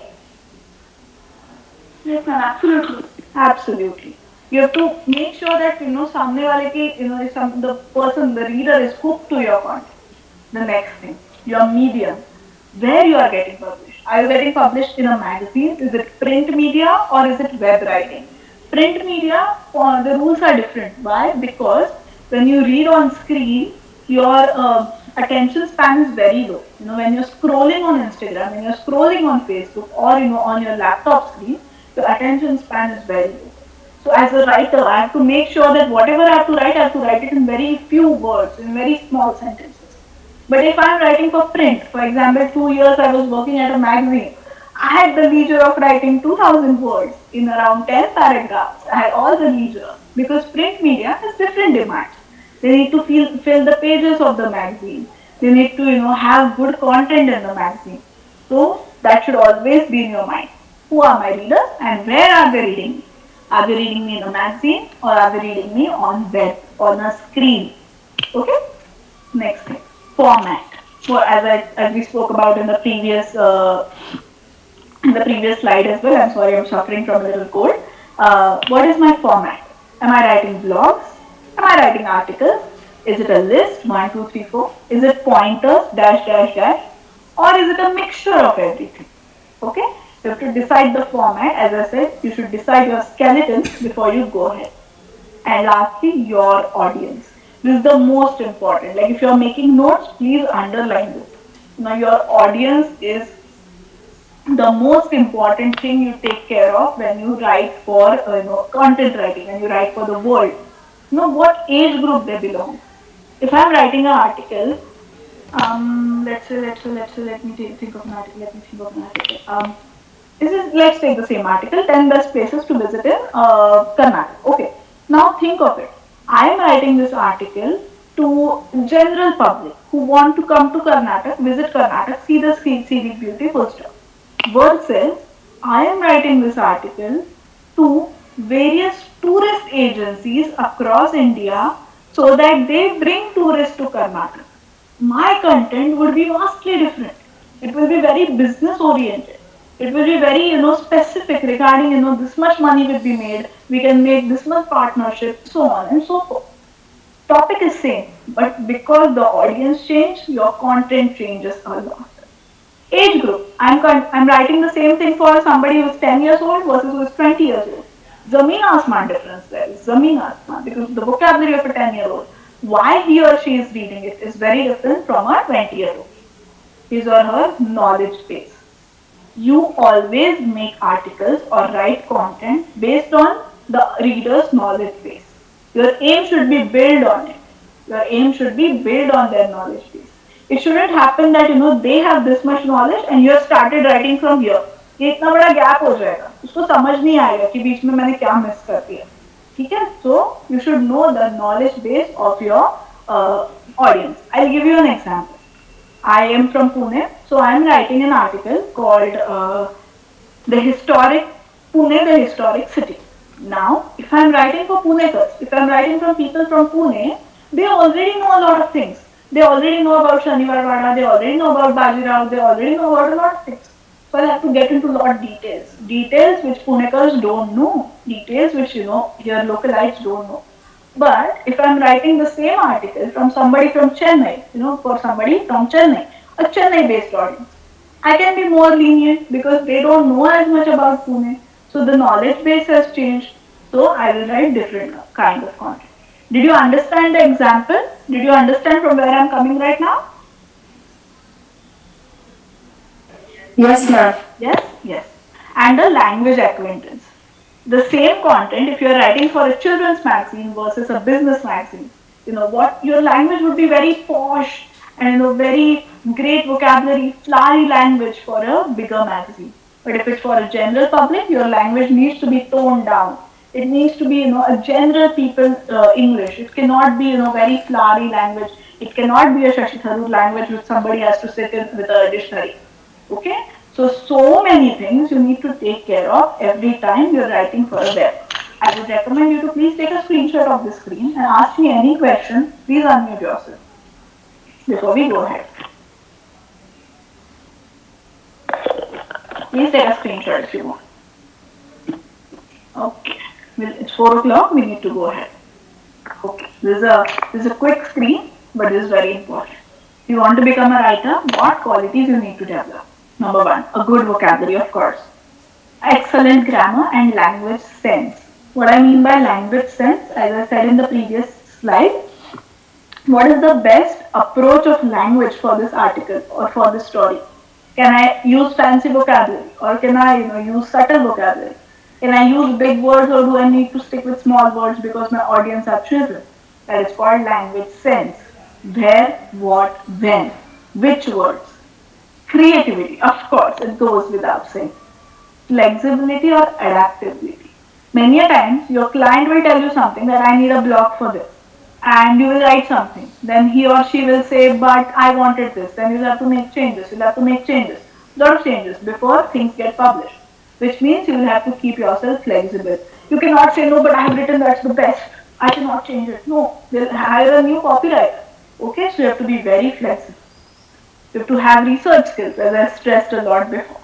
Yes, ma'am, absolutely. Absolutely. You have to make sure that samne wale ki, if the person, the reader is hooked to your content. The next thing, your medium, where you are getting published. Are you getting published in a magazine? Is it print media or is it web writing? Print media, the rules are different. Why? Because when you read on screen, your attention span is very low. When you're scrolling on Instagram, when you're scrolling on Facebook, or on your laptop screen, your attention span is very low. So as a writer, I have to make sure that whatever I have to write it in very few words, in very small sentences. But if I'm writing for print, for example, 2 years I was working at a magazine, I had the leisure of writing 2000 words in around 10 paragraphs. I had all the leisure because print media has different demands. They need to fill the pages of the magazine. They need to, have good content in the magazine. So that should always be in your mind. Who are my readers and where are they reading me? Are they reading me in a magazine or are they reading me on web, on a screen? Okay? Next thing, format. So as we spoke about in the previous slide as well. I'm sorry, I'm suffering from a little cold. What is my format? Am I writing blogs? Am I writing articles? Is it a list? 1, 2, 3, 4? Is it pointers? Dash, dash, dash? Or is it a mixture of everything? Okay? You have to decide the format. As I said, you should decide your skeleton before you go ahead. And lastly, your audience. This is the most important. Like if you are making notes, please underline this. Your audience is the most important thing you take care of when you write for content writing, when you write for the world. What age group they belong. If I'm writing an article, let me think of an article. Let's take the same article, 10 best places to visit in Karnataka. Okay, now think of it. I am writing this article to general public who want to come to Karnataka, visit Karnataka, see the scenic beauty, full stop. Word says, I am writing this article to various tourist agencies across India so that they bring tourists to Karnataka. My content would be vastly different. It will be very business oriented. It will be very, specific regarding, this much money will be made, we can make this much partnership, so on and so forth. Topic is same, but because the audience change, your content changes a lot. Age group. I'm writing the same thing for somebody who's 10 years old versus who's 20 years old. Zameen Asman difference there. Zameen Asman. Because the vocabulary of a 10-year-old, why he or she is reading it is very different from a 20-year-old. His or her knowledge base. You always make articles or write content based on the reader's knowledge base. Your aim should be built on it. Your aim should be built on their knowledge base. It shouldn't happen that they have this much knowledge and you have started writing from here. ये इतना बड़ा gap हो जाएगा, उसको समझ नहीं आएगा कि बीच में मैंने क्या मिस कर दिया. ठीक है? So you should know the knowledge base of your audience. I'll give you an example. I am from Pune, so I am writing an article called the historic Pune, the historic city. Now, if I am writing for Punekars, if I am writing from people from Pune, they already know a lot of things. They already know about Shaniwarwada, they already know about Bajirao, they already know about a lot of things. So I have to get into a lot of details. Details which Punekars don't know. Details which, here localites don't know. But if I'm writing the same article from somebody from Chennai, for somebody from Chennai, a Chennai based audience, I can be more lenient because they don't know as much about Pune. So the knowledge base has changed. So I will write different kind of content. Did you understand the example? Did you understand from where I'm coming right now? Yes, ma'am. Yes? Yes. And the language acquaintance. The same content, if you're writing for a children's magazine versus a business magazine, what your language would be very posh and very great vocabulary, flowery language for a bigger magazine. But if it's for a general public, your language needs to be toned down. It needs to be, a general people English. It cannot be, very flowery language. It cannot be a Shashi Tharoor language which somebody has to sit in with a dictionary. Okay? So many things you need to take care of every time you're writing for a web. I would recommend you to please take a screenshot of the screen and ask me any question. Please unmute yourself before we go ahead. Please take a screenshot if you want. Okay. Well, it's 4 o'clock. We need to go ahead. Okay. This is a quick screen, but this is very important. If you want to become a writer, what qualities you need to develop? Number one, a good vocabulary, of course. Excellent grammar and language sense. What I mean by language sense, as I said in the previous slide, what is the best approach of language for this article or for this story? Can I use fancy vocabulary or can I use subtle vocabulary? Can I use big words or do I need to stick with small words because my audience are children? That is called language sense. Where, what, when, which words. Creativity, of course, it goes without saying. Flexibility or adaptability. Many a times your client will tell you something that I need a block for this and you will write something. Then he or she will say, but I wanted this. Then you'll have to make changes. You'll have to make changes. Lot of changes before things get published. Which means you will have to keep yourself flexible. You cannot say, no, but I have written that's the best. I cannot change it. No, they'll hire a new copywriter. Okay, so you have to be very flexible. You have to have research skills, as I stressed a lot before.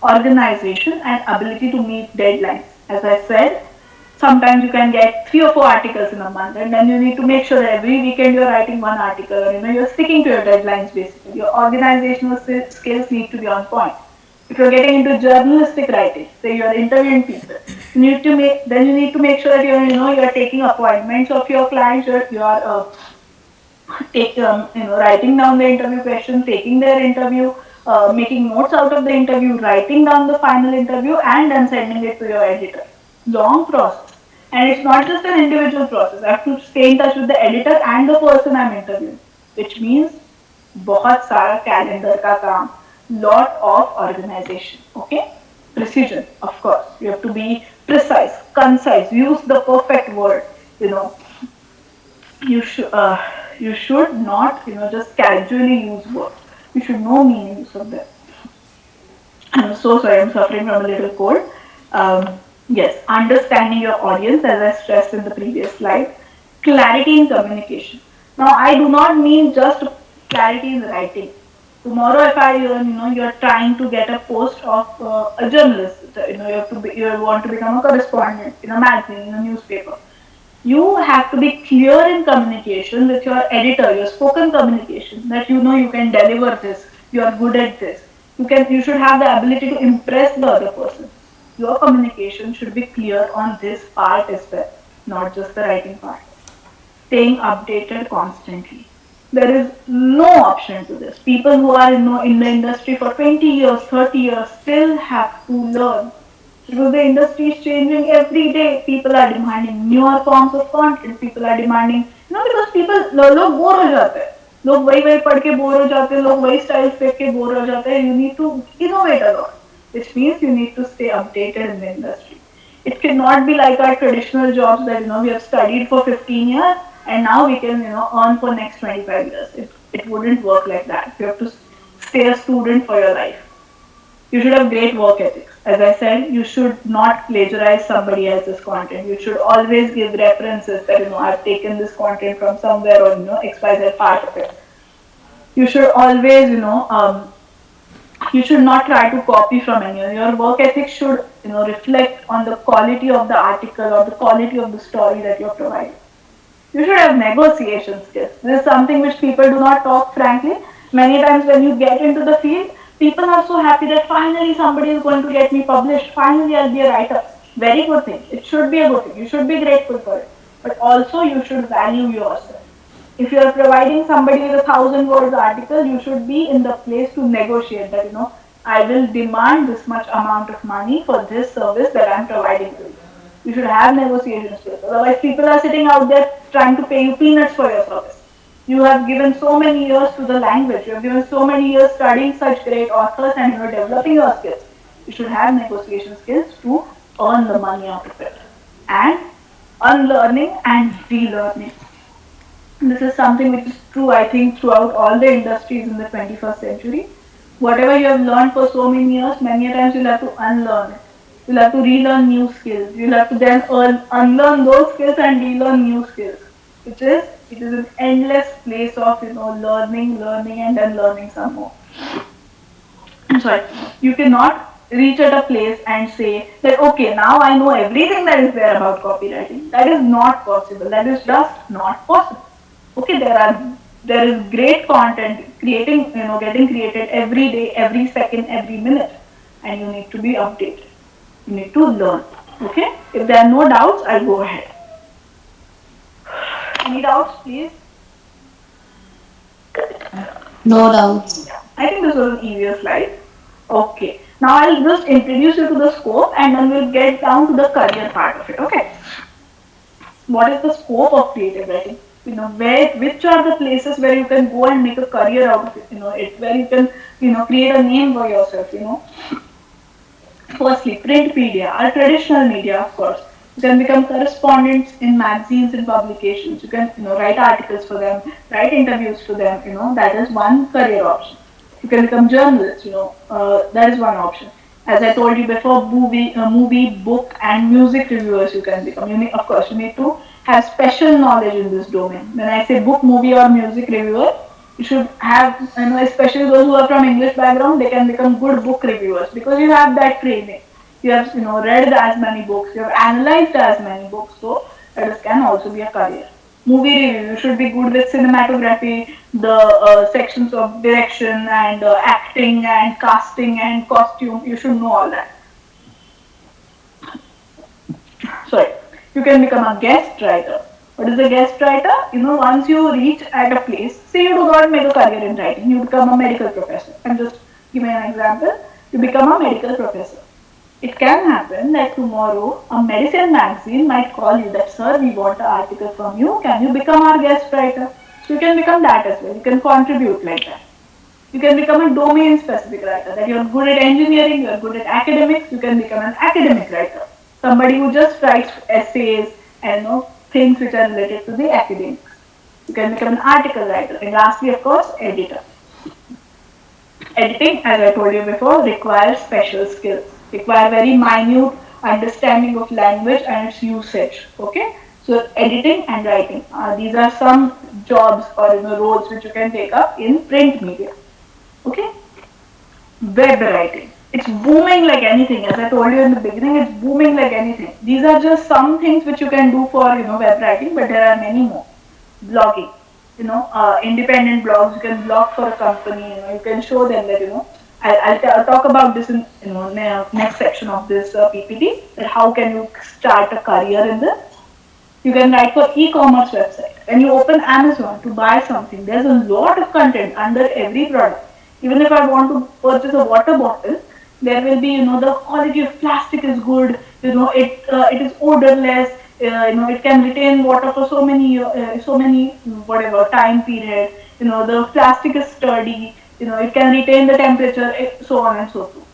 Organization and ability to meet deadlines. As I said, sometimes you can get 3 or 4 articles in a month and then you need to make sure that every weekend you're writing one article or you're sticking to your deadlines basically. Your organizational skills need to be on point. If you're getting into journalistic writing, say you're interviewing people, you need to make sure that you're taking appointments of your clients, you're writing down the interview questions, taking their interview, making notes out of the interview, writing down the final interview, and then sending it to your editor. Long process, and it's not just an individual process. I have to stay in touch with the editor and the person I'm interviewing, which means बहुत सारा calendar का काम, lot of organization. Okay, precision, of course. You have to be precise, concise, use the perfect word. You should not just casually use words. You should know meanings of them. I'm so sorry, I'm suffering from a little cold. Yes, understanding your audience, as I stressed in the previous slide. Clarity in communication. Now, I do not mean just clarity in writing. Tomorrow, if you're trying to get a post of a journalist, you want to become a correspondent in a magazine, in a newspaper. You have to be clear in communication with your editor, your spoken communication, that you can deliver this, you are good at this. You should have the ability to impress the other person. Your communication should be clear on this part as well, not just the writing part. Staying updated constantly. There is no option to this. People who are in the industry for 20 years, 30 years still have to learn. Because the industry is changing every day. People are demanding newer forms of content. People are demanding, because लोग bore हो जाते हैं. लोग वही पढ़ के bore हो जाते हैं. लोग वही स्टाइल फेंक के बोर हो जाते हैं. You need to innovate a lot, which means you need to stay updated in the industry. It cannot be like our traditional jobs that we have studied for 15 years and now we can earn for next 25 years. It wouldn't work like that. You have to stay a student for your life. You should have great work ethics. As I said, you should not plagiarize somebody else's content. You should always give references that I've taken this content from somewhere or XYZ part of it. You should always you should not try to copy from anyone. Your work ethic should reflect on the quality of the article or the quality of the story that you're providing. You should have negotiation skills. This is something which people do not talk frankly. Many times when you get into the field, people are so happy that finally somebody is going to get me published. Finally I'll be a writer. Very good thing. It should be a good thing. You should be grateful for it. But also you should value yourself. If you are providing somebody with 1,000 words article, you should be in the place to negotiate that, I will demand this much amount of money for this service that I am providing to you. You should have negotiation skills. Otherwise, people are sitting out there trying to pay you peanuts for your service. You have given so many years to the language. You have given so many years studying such great authors and developing your skills. You should have negotiation skills to earn the money out of it. and unlearning and relearning. This is something which is true, I think, throughout all the industries in the 21st century. Whatever you have learned for so many years, many times you'll have to unlearn it. You'll have to relearn new skills. You'll have to then unlearn those skills and relearn new skills. It is an endless place of learning, learning, and then learning some more. I'm sorry, you cannot reach at a place and say that okay, now I know everything that is there about copywriting. That is not possible. That is just not possible. Okay, there is great content getting created every day, every second, every minute, and you need to be updated. You need to learn. Okay, if there are no doubts, I'll go ahead. Any doubts, please? No doubts. I think this was an easier slide. Okay. Now I'll just introduce you to the scope and then we'll get down to the career part of it. Okay. What is the scope of creative writing? Which are the places where you can go and make a career out of it, where you can, create a name for yourself. Firstly, print media, or traditional media, of course. You can become correspondents in magazines and publications. You can, write articles for them, write interviews for them. That is one career option. You can become journalists. That is one option. As I told you before, movie, book, and music reviewers you can become. Of course, you need to have special knowledge in this domain. When I say book, movie, or music reviewer, you should have, especially those who are from English background, they can become good book reviewers because you have that training. You have, read as many books, you have analyzed as many books, so that can also be a career. Movie review, you should be good with cinematography, the sections of direction and acting and casting and costume. You should know all that. Sorry, you can become a guest writer. What is a guest writer? Once you reach at a place, say you do not make a career in writing, you become a medical professor. I'm just giving an example. You become a medical professor. It can happen that tomorrow a medicine magazine might call you that, sir, we want an article from you. Can you become our guest writer? So you can become that as well. You can contribute like that. You can become a domain specific writer. That you're good at engineering, you're good at academics, you can become an academic writer. Somebody who just writes essays and things which are related to the academics. You can become an article writer. And lastly, of course, editor. Editing, as I told you before, requires special skills. Require very minute understanding of language and its usage. Okay, so editing and writing. These are some jobs or roles which you can take up in print media. Okay, web writing. It's booming like anything. As I told you in the beginning, it's booming like anything. These are just some things which you can do for web writing, but there are many more. Blogging. Independent blogs. You can blog for a company. You can show them that I'll talk about this in next section of this PPT. That how can you start a career in this? You can write for e-commerce website. When you open Amazon to buy something, there's a lot of content under every product. Even if I want to purchase a water bottle, there will be the quality of plastic is good. It is odorless. It can retain water for so many whatever time period. The plastic is sturdy. It can retain the temperature, so on and so forth.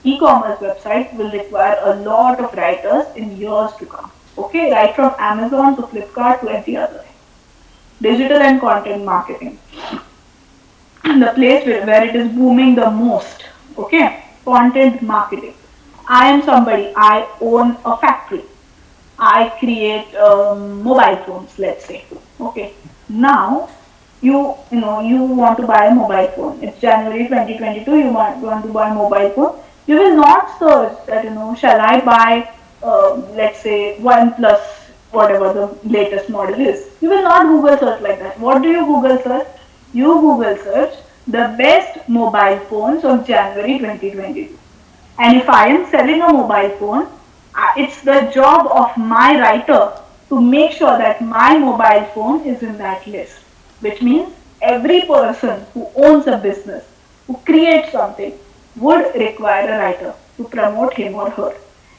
E-commerce website will require a lot of writers in years to come. Okay, right from Amazon to Flipkart to every other. Digital and content marketing. The place where it is booming the most. Okay, content marketing. I am somebody, I own a factory. I create mobile phones, let's say. Okay, now you want to buy a mobile phone. It's January 2022. You want to buy a mobile phone. You will not search that shall I buy let's say OnePlus, whatever the latest model is. You will not Google search like that. What do you Google search? You Google search the best mobile phones of January 2022. And if I am selling a mobile phone, it's the job of my writer to make sure that my mobile phone is in that list. Which means every person who owns a business, who creates something, would require a writer to promote him or her.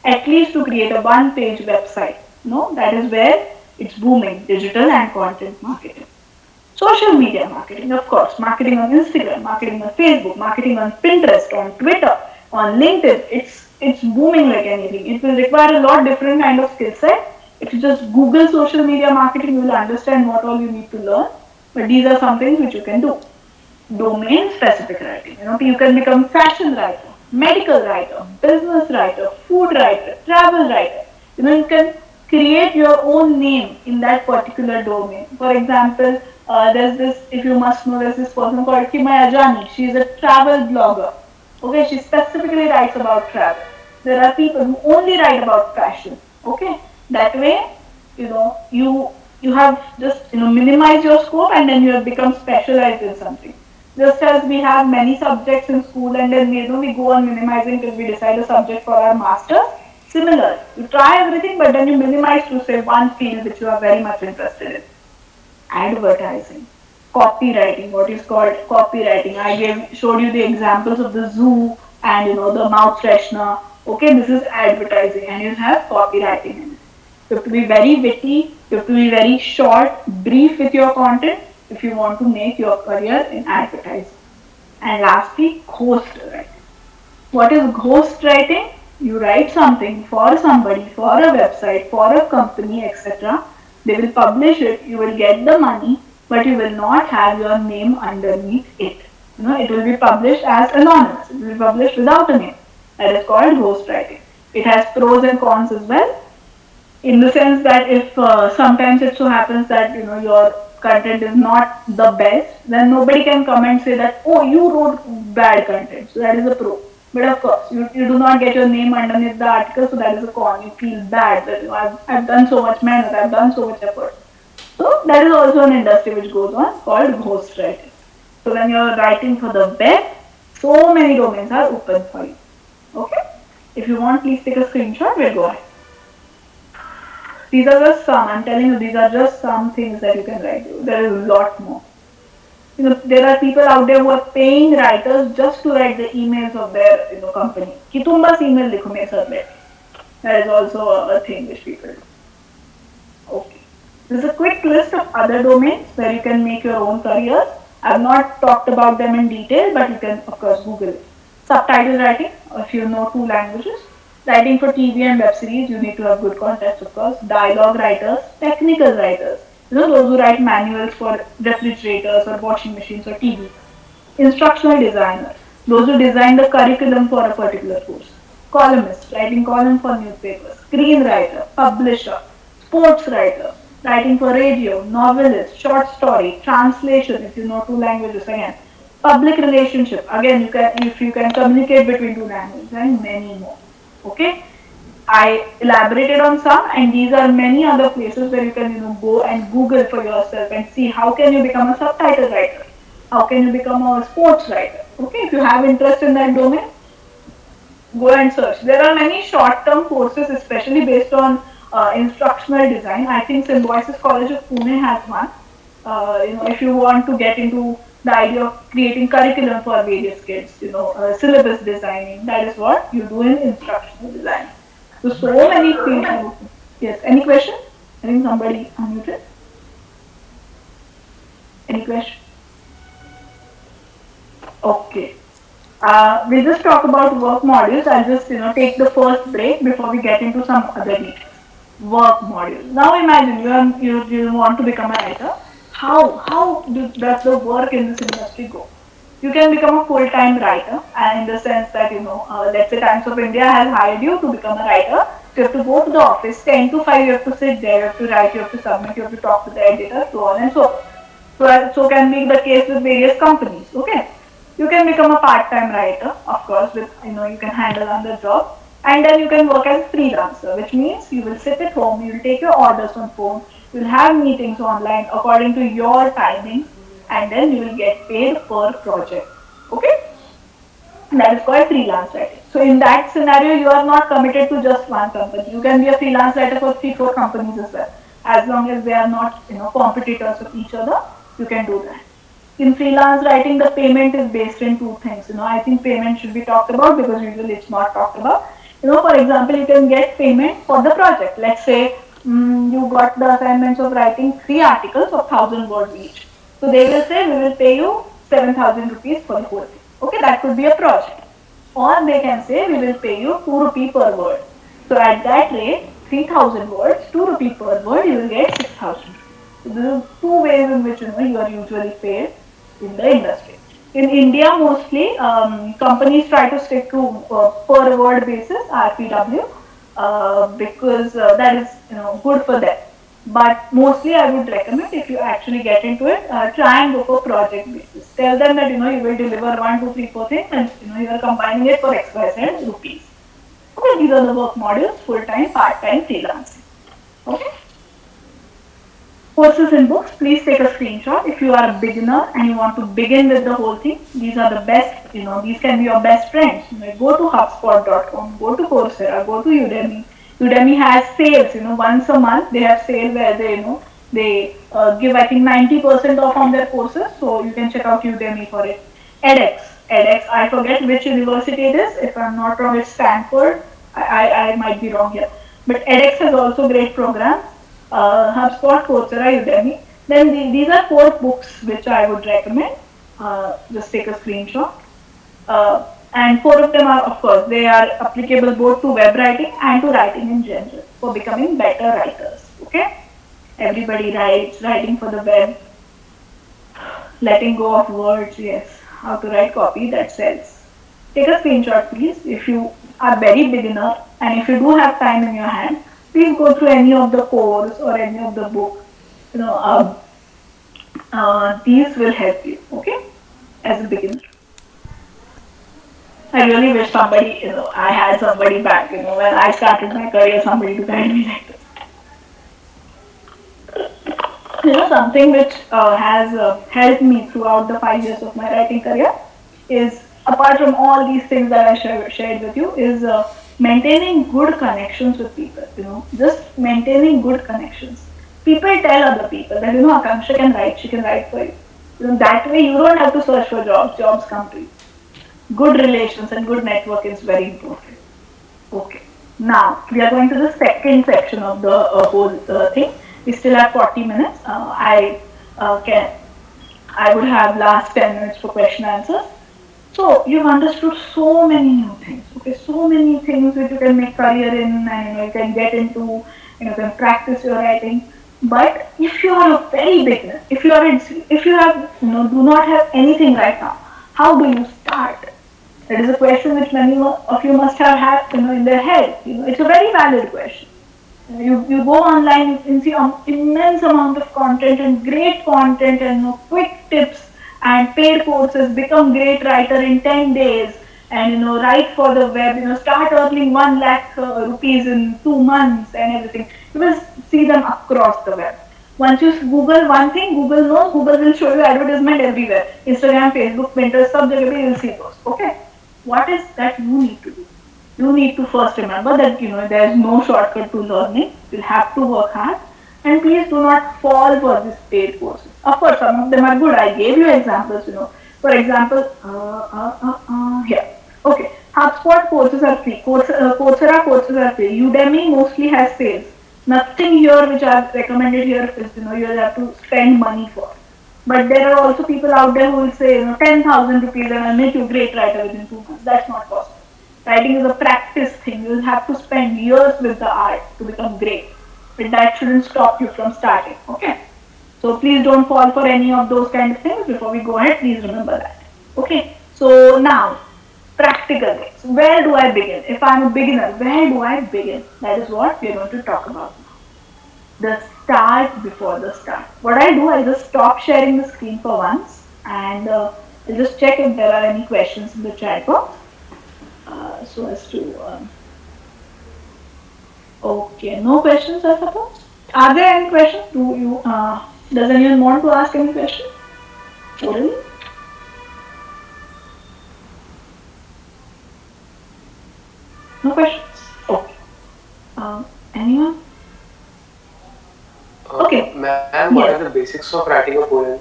At least to create a one-page website. That is where it's booming, digital and content marketing. Social media marketing, of course, marketing on Instagram, marketing on Facebook, marketing on Pinterest, on Twitter, on LinkedIn. It's booming like anything. It will require a lot different kind of skill set, If you just Google social media marketing, you will understand what all you need to learn. But these are some things which you can do. Domain specific writing. You can become fashion writer, medical writer, business writer, food writer, travel writer. You can create your own name in that particular domain. For example, there's this, if you must know, there's this person called Kimaya Ajani. She's a travel blogger. Okay, she specifically writes about travel. There are people who only write about fashion. Okay, that way, you have just minimize your scope, and then you have become specialized in something. Just as we have many subjects in school, and then we go on minimizing till we decide a subject for our masters. Similar, you try everything, but then you minimize to say one field which you are very much interested in. Advertising, copywriting, what is called copywriting. I showed you the examples of the zoo and the mouth freshener. Okay, this is advertising, and you have copywriting in it. You have to be very witty, you have to be very short, brief with your content if you want to make your career in advertising. And lastly, ghost writing. What is ghost writing? You write something for somebody, for a website, for a company, etc. They will publish it, you will get the money, but you will not have your name underneath it. It will be published as anonymous. It will be published without a name. That is called ghost writing. It has pros and cons as well, in the sense that if sometimes it so happens that your content is not the best, then nobody can come and say that, oh, you wrote bad content. So that is a pro. But of course, you do not get your name underneath the article, so that is a con. You feel bad that I've done so much mehnat, I've done so much effort. So that is also an industry which goes on called ghostwriting. So when you're writing for the web, so many domains are open for you. Okay? If you want, please take a screenshot. We'll go ahead. These are just some. I'm telling you, these are just some things that you can write. There is a lot more. There are people out there who are paying writers just to write the emails of their company. कि तुम बस email लिखो मेरे साथ बैठ. That is also a thing which people do. Okay. This is a quick list of other domains where you can make your own careers. I have not talked about them in detail, but you can of course Google it. Subtitle writing, if you know 2 languages. Writing for TV and web series, you need to have good context, of course. Dialogue writers, technical writers, those who write manuals for refrigerators or washing machines or TV. Instructional designers, those who design the curriculum for a particular course. Columnists, writing column for newspapers. Screenwriter, publisher, sports writer, writing for radio, novelist, short story, translation, if you know 2 languages again. Public relationship, again, if you can communicate between 2 languages, and many more. Okay, I elaborated on some, and these are many other places where you can go and Google for yourself and see how can you become a subtitle writer, how can you become a sports writer. Okay, if you have interest in that domain, go and search. There are many short-term courses, especially based on instructional design. I think Symbiosis College of Pune has one. If you want to get into the idea of creating curriculum for various kids, syllabus designing, that is what you do in instructional design. So many fields. Yes, any question? I think somebody unmuted. Any question? Okay. We'll just talk about work modules. I'll just take the first break before we get into some other details. Work modules. Now imagine you want to become a writer. How does the work in this industry go? You can become a full-time writer, and in the sense that let's say Times of India has hired you to become a writer. So you have to go to the office 10 to 5. You have to sit there. You have to write. You have to submit. You have to talk to the editor, so on and so forth. So can be the case with various companies. Okay. You can become a part-time writer, of course, with you can handle another job, and then you can work as a freelancer, which means you will sit at home, you will take your orders on phone, you will have meetings online according to your timing, and then you will get paid per project. Okay, that is called freelance writing. So in that scenario, you are not committed to just one company. You can be a freelance writer for 3-4 companies as well, as long as they are not competitors of each other. You can do that. In freelance writing, the payment is based in 2 things. I think payment should be talked about because usually it's not talked about. For example, you can get payment for the project. Let's say you got the assignments of writing 3 articles of 1,000 words each. So they will say, we will pay you 7,000 rupees for the whole thing. Okay, that could be a project. Or they can say, we will pay you 2 rupees per word. So at that rate, 3,000 words, 2 rupee per word, you will get 6,000. So there are two ways in which you are usually paid in the industry. In India, mostly companies try to stick to per word basis (RPW) because that is good for them. But mostly, I would recommend if you actually get into it, try and go for project basis. Tell them that you will deliver 1, 2, 3, 4 things, and you are combining it for X, Y, Z rupees. Okay, these are the work modules: full time, part time, freelancing. Okay. Courses and books, please take a screenshot. If you are a beginner and you want to begin with the whole thing, these are the best, these can be your best friends. Go to HubSpot.com, go to Coursera, go to Udemy. Udemy has sales, once a month they have sale where they give I think 90% off on their courses, so you can check out Udemy for it. edX, I forget which university it is. If I'm not wrong, it's Stanford. I might be wrong here. But edX has also great programs. HubSpot, Coursera, Udemy. Then these are 4 books which I would recommend. Just take a screenshot. And 4 of them are, of course, they are applicable both to web writing and to writing in general for becoming better writers. Okay? Everybody writes, writing for the web, letting go of words, yes, how to write copy that sells. Take a screenshot, please, if you are very beginner, and if you do have time in your hand, please go through any of the course or any of the book. These will help you, okay, as a beginner. I really wish somebody, I had somebody back, when I started my career, somebody to guide me like this. Something which has helped me throughout the 5 years of my writing career is, apart from all these things that I shared with you, is maintaining good connections with people. Just maintaining good connections. People tell other people that Akanksha can write, she can write for you. That way you don't have to search for jobs come to you. Good relations and good network is very important. Okay, now we are going to the second section of the whole thing. We still have 40 minutes. I would have last 10 minutes for question answers. So you've understood so many new things. Okay, so many things that you can make career in, and you can get into, you can practice your writing. But if you are a very beginner, if you have, do not have anything right now, how do you start? That is a question which many of you must have had, in their head. It's a very valid question. You go online, you can see immense amount of content and great content and quick tips and paid courses. Become great writer in 10 days and write for the web. Start earning 1 lakh rupees in 2 months and everything. You will see them across the web. Once you Google one thing, Google knows. Google will show you advertisement everywhere. Instagram, Facebook, Pinterest, sab jagah pe you will see those. Okay, what is that you need to do? You need to first remember that there is no shortcut to learning. You'll have to work hard, and please do not fall for these paid courses. Of course, some of them are good. I gave you examples. For example, here. Okay, HubSpot courses are free. Coursera courses are free. Udemy mostly has sales. Nothing here which I've recommended here is you'll have to spend money for. But there are also people out there who will say 10,000 rupees and I'll make you a great writer within 2 months. That's not possible. Writing is a practice thing. You will have to spend years with the art to become great. But that shouldn't stop you from starting. Okay? So please don't fall for any of those kind of things. Before we go ahead, please remember that. Okay? So now, practical things. Where do I begin? If I'm a beginner, where do I begin? That is what we are going to talk about now. The start before the start. What I do, I just stop sharing the screen for once and I'll just check if there are any questions in the chat box. So as to okay, no questions I suppose. Are there any questions? Does anyone want to ask any question? Really? No questions? Okay. Anyone? Okay. Ma'am, what are the basics of writing a poem?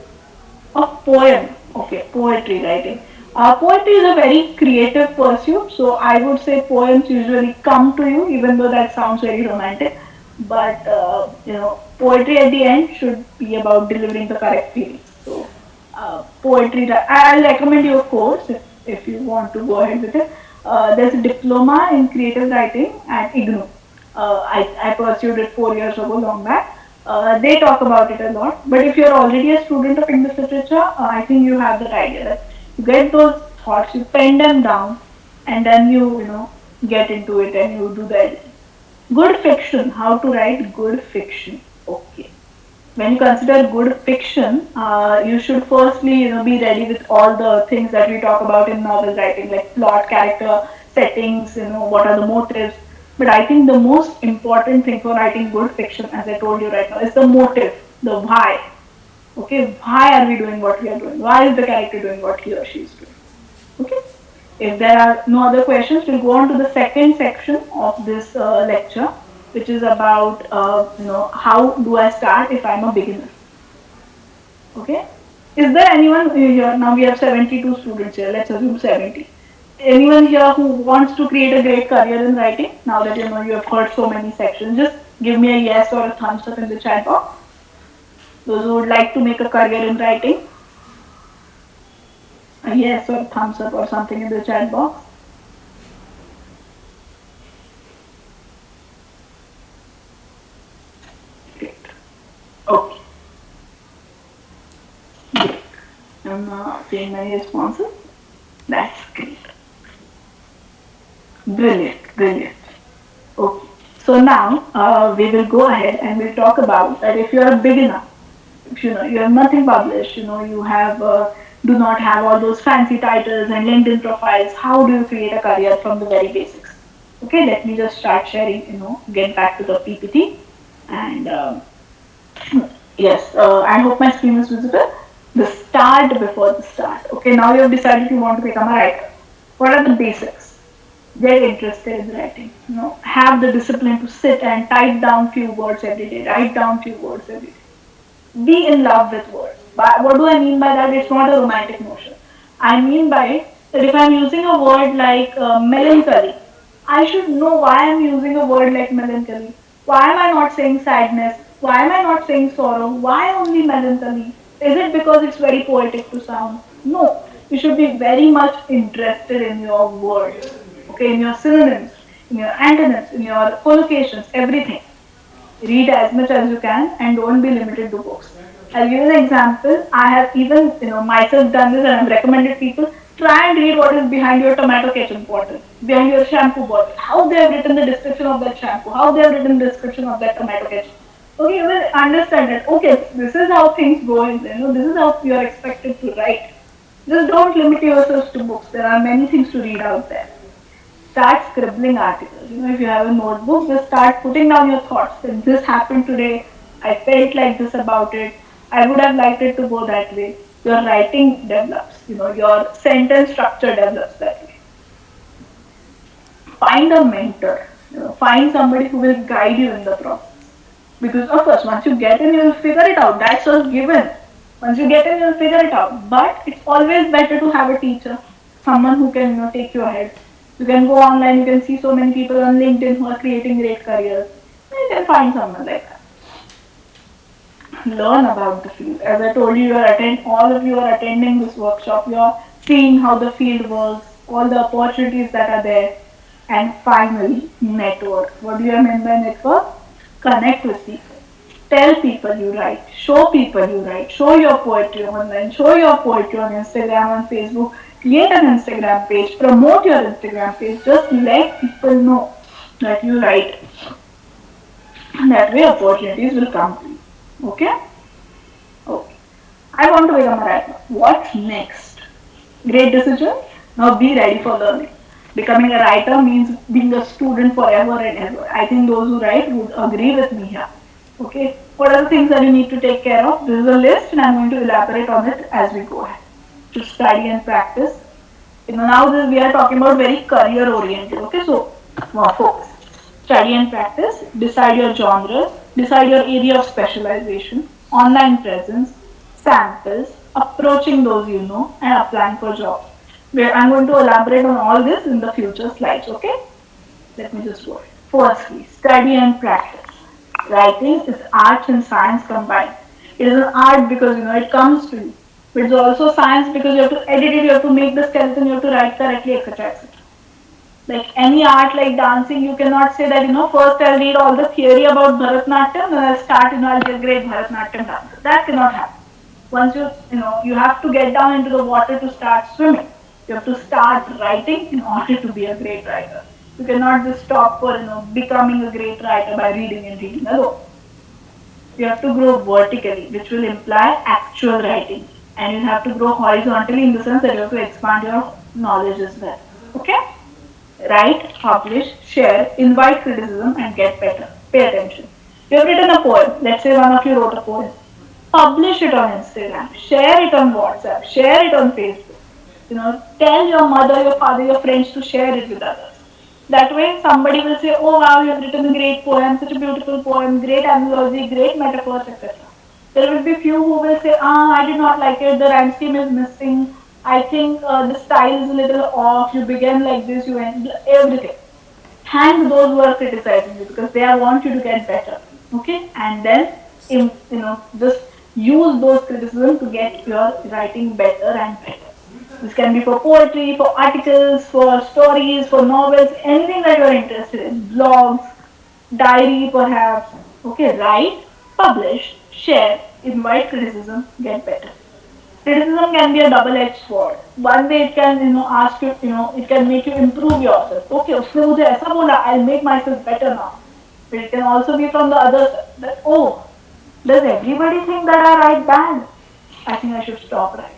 A poem. Okay, poetry writing. Poetry is a very creative pursuit, so I would say poems usually come to you, even though that sounds very romantic. But poetry at the end should be about delivering the correct feelings. So, poetry. I'll recommend you a course if you want to go ahead with it. There's a diploma in creative writing at IGNU. I pursued it 4 years ago, long back. They talk about it a lot. But if you're already a student of English literature, I think you have that idea that you get those thoughts, you pen them down, and then you get into it and you do the editing. Good fiction, how to write good fiction. Okay. When you consider good fiction, you should firstly be ready with all the things that we talk about in novel writing, like plot, character, settings, what are the motives. But I think the most important thing for writing good fiction, as I told you right now, is the motive, the why. Okay, why are we doing what we are doing? Why is the character doing what he or she is doing? Okay. If there are no other questions, we'll go on to the second section of this lecture, which is about how do I start if I'm a beginner. Okay. Is there anyone here? Now we have 72 students here. Let's assume 70. Anyone here who wants to create a great career in writing? Now that you have heard so many sections, just give me a yes or a thumbs up in the chat box. Those who would like to make a career in writing, a yes or a thumbs up or something in the chat box. Great. Okay. Great. I'm not seeing many responses. That's great. Brilliant, brilliant. Okay. So now we will go ahead and we'll talk about that if you're a beginner, if you have nothing published, you have do not have all those fancy titles and LinkedIn profiles. How do you create a career from the very basics? Okay, let me just start sharing. Get back to the PPT and yes, I hope my screen is visible. The start before the start. Okay, now you have decided you want to become a writer. What are the basics? Get interested in writing. Have the discipline to sit and type down few words every day. Write down few words every day. Be in love with words. But what do I mean by that? It's not a romantic notion. I mean by it that if I'm using a word like melancholy, I should know why I'm using a word like melancholy. Why am I not saying sadness? Why am I not saying sorrow? Why only melancholy? Is it because it's very poetic to sound? No. You should be very much interested in your words, okay, in your synonyms, in your antonyms, in your collocations, everything. Read as much as you can and don't be limited to books. I'll give you an example. I have even myself done this and I've recommended people try and read what is behind your tomato ketchup bottle, behind your shampoo bottle, how they have written the description of that shampoo, how they have written the description of that tomato ketchup. Okay, you will understand it. Okay, this is how things go in there. This is how you are expected to write. Just don't limit yourselves to books. There are many things to read out there. Start scribbling articles. If you have a notebook, just start putting down your thoughts. If this happened today, I felt like this about it. I would have liked it to go that way. Your writing develops. Your sentence structure develops that way. Find a mentor. Find somebody who will guide you in the process. Because of course, once you get in, you will figure it out. That's a given. Once you get in, you will figure it out. But it's always better to have a teacher, someone who can take you ahead. You can go online, you can see so many people on LinkedIn who are creating great careers. You can find someone like that. Learn about the field. As I told you, all of you are attending this workshop. You are seeing how the field works, all the opportunities that are there. And finally, network. What do you mean by network? Connect with people. Tell people you write. Show people you write. Show your poetry online. Show your poetry on Instagram, on Facebook. Create an Instagram page. Promote your Instagram page. Just let people know that you write. And that way opportunities will come to you. Okay? Okay. I want to become a writer. What's next? Great decision. Now be ready for learning. Becoming a writer means being a student forever and ever. I think those who write would agree with me here. Okay. What are the things that you need to take care of? This is a list and I'm going to elaborate on it as we go ahead. To study and practice. Now we are talking about very career oriented. Okay. So focus. Study and practice. Decide your genres. Decide your area of specialization. Online presence. Samples. Approaching those and applying for jobs. I'm going to elaborate on all this in the future slides, okay? Let me just go ahead. Firstly, study and practice. Writing is art and science combined. It is an art because it comes to you. But it's also science because you have to edit it, you have to make the skeleton, you have to write correctly, etc. etc. Like any art, like dancing, you cannot say that, first I'll read all the theory about Bharatnatyam, then I'll start, I'll be a great Bharatnatyam dancer. That cannot happen. Once you have to get down into the water to start swimming. You have to start writing in order to be a great writer. You cannot just stop for, becoming a great writer by reading and reading alone. You have to grow vertically, which will imply actual writing. And you have to grow horizontally in the sense that you have to expand your knowledge as well. Okay? Write, publish, share, invite criticism, and get better. Pay attention. You have written a poem. Let's say one of you wrote a poem. Publish it on Instagram. Share it on WhatsApp. Share it on Facebook. Tell your mother, your father, your friends to share it with others. That way, somebody will say, "Oh wow, you have written a great poem, such a beautiful poem, great analogy, great metaphors, etc." There will be few who will say, "Ah, I did not like it. The rhyme scheme is missing. I think the style is a little off. You began like this, you end everything." Thank those who are criticizing you because they want you to get better. Okay, and then just use those criticism to get your writing better and better. This can be for poetry, for articles, for stories, for novels, anything that you are interested in. Blogs, diary perhaps. Okay, write, publish, share, invite criticism, get better. Criticism can be a double-edged sword. One way it can, ask you, it can make you improve yourself. Okay, उसने मुझे ऐसा बोला, I'll make myself better now. But it can also be from the other side that, oh, does everybody think that I write bad? I think I should stop writing.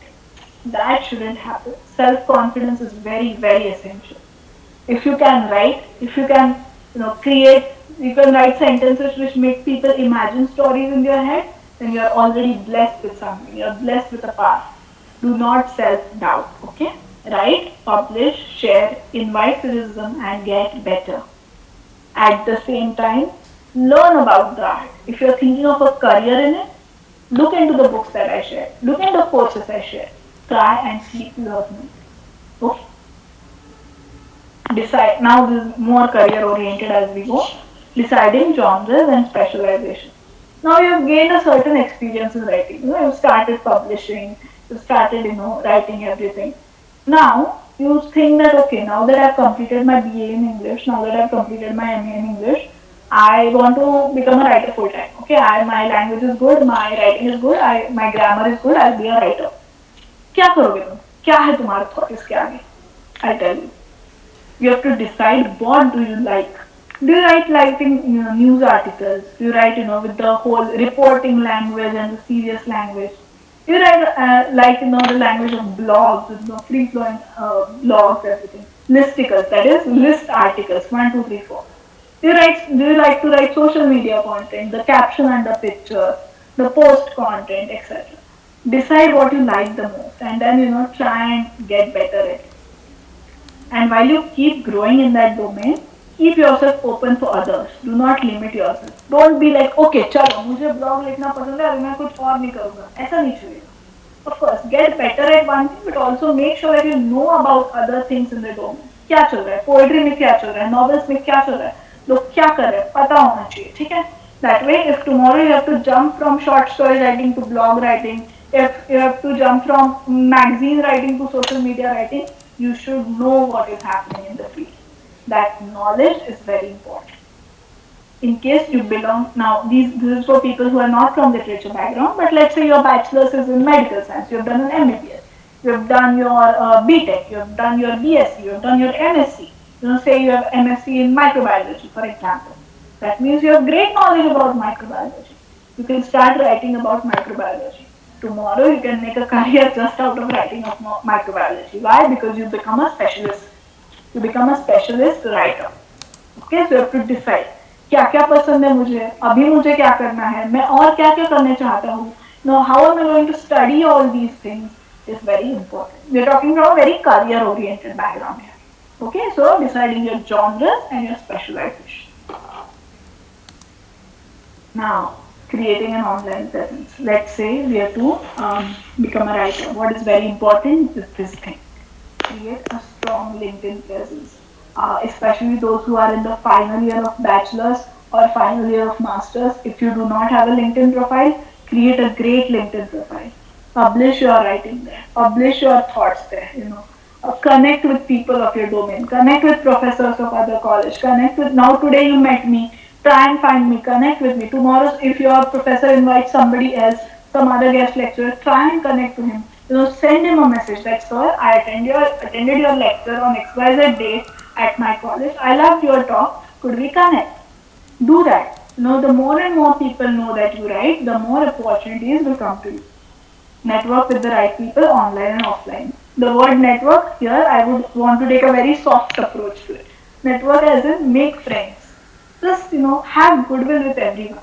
That shouldn't happen. Self-confidence is very, very essential. If you can write, if you can, create, you can write sentences which make people imagine stories in their head, then you are already blessed with something. You are blessed with a path. Do not self-doubt. Okay? Write, publish, share, invite criticism, and get better. At the same time, learn about the art. If you are thinking of a career in it, look into the books that I shared. Look into the courses I shared. Try and keep learning. Okay? Decide. Now this is more career oriented as we go. Deciding genres and specialization. Now you have gained a certain experience in writing. You've started publishing, you've started, writing everything. Now you think that, okay, now that I've completed my BA in English, now that I've completed my MA in English, I want to become a writer full time. Okay, my language is good, my writing is good, my grammar is good, I'll be a writer. क्या करोगे तुम? क्या है तुम्हारा thought इसके आगे? I'll tell you. You have to decide what do you like. Do you write news articles? Do you write with the whole reporting language and the serious language? Do you write the language of blogs, with free flowing blogs, everything. Listicles, that is list articles 1, 2, 3, 4. Do you like to write social media content, the caption under pictures, the post content, etc. Decide what you like the most and then try and get better at it. And while you keep growing in that domain, keep yourself open for others. Do not limit yourself. Don't be like, okay, चलो मुझे blog लिखना पसंद है अभी मैं कुछ और नहीं करूँगा. ऐसा नहीं चाहिए. Of course, get better at one thing, but also make sure that you know about other things in the domain. क्या चल रहा है? Poetry में क्या चल रहा है? Novels में क्या चल रहा है? लोग क्या कर रहे हैं? पता होना चाहिए, ठीक है? That way, if tomorrow you have to jump from short story writing to blog writing, if you have to jump from magazine writing to social media writing, you should know what is happening in the field. That knowledge is very important. In case you belong, now this is for people who are not from literature background, but let's say your bachelor's is in medical science, you have done an MBBS, you have done your BTech, you have done your BSc, you have done your MSc, say you have MSc in microbiology, for example. That means you have great knowledge about microbiology. You can start writing about microbiology. Tomorrow you can make a career just out of writing of microbiology. Why? Because you become a specialist. You become a specialist writer. Okay, so you have to decide. क्या क्या पसंद है मुझे, अभी मुझे क्या करना है, मैं और क्या क्या करना चाहता हूँ. Now, how am I going to study all these things is very important. We are talking from a very career-oriented background here. Okay, so deciding your genres and your specialization. Now, creating an online presence. Let's say we have to become a writer. What is very important is this thing. Create a strong LinkedIn presence. Especially those who are in the final year of bachelor's or final year of master's. If you do not have a LinkedIn profile, create a great LinkedIn profile. Publish your writing there. Publish your thoughts there. Connect with people of your domain, connect with professors of other college, connect with, now today you met me, try and find me, connect with me. Tomorrow if your professor invites somebody else, some other guest lecturer, try and connect to him. Send him a message that, sir, I attended your lecture on XYZ date at my college. I loved your talk. Could we connect? Do that. The more and more people know that you write, the more opportunities will come to you. Network with the right people online and offline. The word network here, I would want to take a very soft approach to it. Network as in make friends. Just have goodwill with everyone.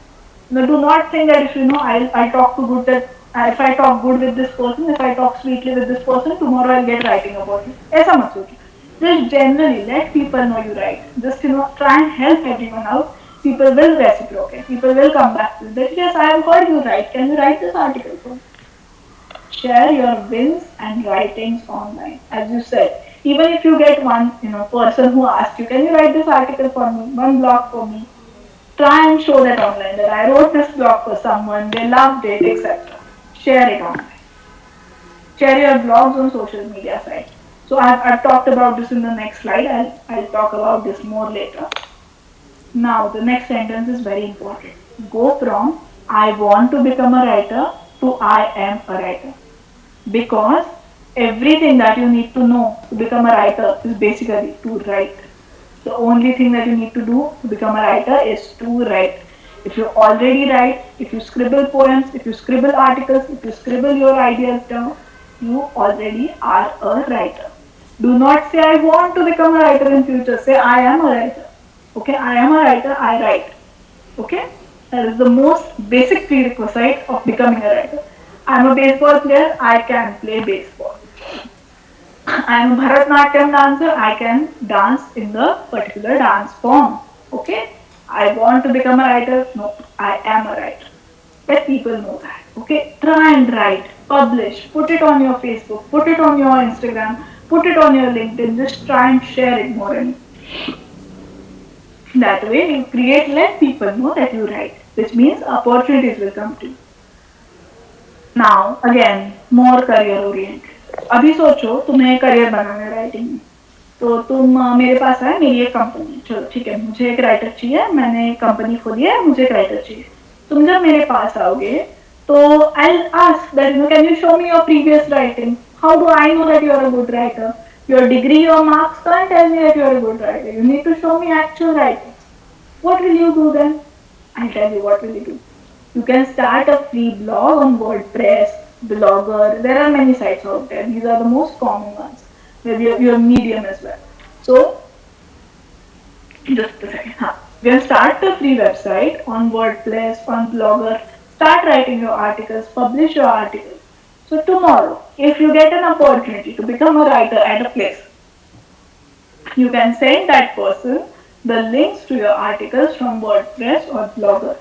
Do not think that if I talk to good that if I talk good with this person, if I talk sweetly with this person, tomorrow I'll get writing about it. ऐसा मत सोचो. Just generally let people know you write. Just try and help everyone out. People will reciprocate. People will come back to you. That yes, I have heard you write. Can you write this article for me? Share your wins and writings online. As you said, even if you get one person who asks you, can you write this article for me, one blog for me, try and show that online that I wrote this blog for someone, they loved it, etc. Share it online. Share your blogs on social media sites. So I've talked about this in the next slide. I'll talk about this more later. Now the next sentence is very important. Go from I want to become a writer to I am a writer. Because everything that you need to know to become a writer is basically to write. The only thing that you need to do to become a writer is to write. If you already write, if you scribble poems, if you scribble articles, if you scribble your ideas down, you already are a writer. Do not say I want to become a writer in future. Say I am a writer. Okay, I am a writer, I write. Okay, that is the most basic prerequisite of becoming a writer. I am a baseball player, I can play baseball. I am a Bharatanatyam dancer, I can dance in the particular dance form. Okay? I want to become a writer, no, I am a writer. Let people know that. Okay? Try and write, publish, put it on your Facebook, put it on your Instagram, put it on your LinkedIn, just try and share it more and more. That way you create, let people know that you write, which means opportunities will come to you. Now again, more career oriented. अभी सोचो तुम्हें career बनाना है writing में, तो तुम मेरे पास आए, मेरी एक कंपनी है, चलो ठीक है, मुझे एक राइटर चाहिए, मैंने एक कंपनी खोली है, मुझे एक राइटर चाहिए. तुम जब मेरे पास आओगे तो I'll ask that can you show me your previous writing? How do I know that you are a good writer? Your degree, your marks can't tell me that you are a good writer. You need to show me actual writing. What will you do then? I'll tell you what will you do. You can start a free blog on WordPress, Blogger. There are many sites out there. These are the most common ones. Maybe your Medium as well. So, just a second. You can start a free website on WordPress, on Blogger. Start writing your articles, publish your articles. So tomorrow, if you get an opportunity to become a writer at a place, you can send that person the links to your articles from WordPress or Blogger.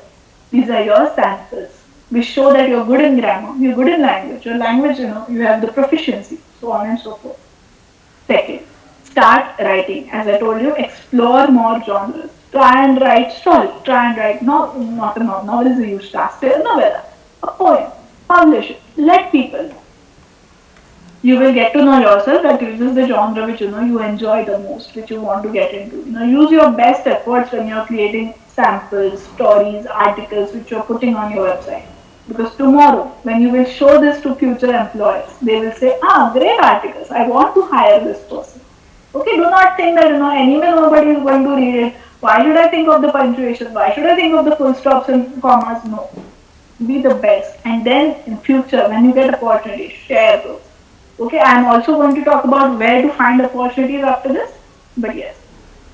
These are your samples. We show that you're good in grammar, you're good in language, your language, you have the proficiency, so on and so forth. Second, start writing. As I told you, explore more genres. Try and write story. Try and write, not a novel. Novel is a huge task. Say a novella, a poem. Publish it. Let people know. You will get to know yourself that this is the genre which you enjoy the most, which you want to get into. Use your best efforts when you're creating samples, stories, articles which you're putting on your website. Because tomorrow, when you will show this to future employers, they will say, great articles, I want to hire this person. Okay, do not think that, anyway nobody is going to read it. Why should I think of the punctuation? Why should I think of the full stops and commas? No. Be the best. And then in future, when you get opportunities, share those. Okay, I am also going to talk about where to find opportunities after this. But yes,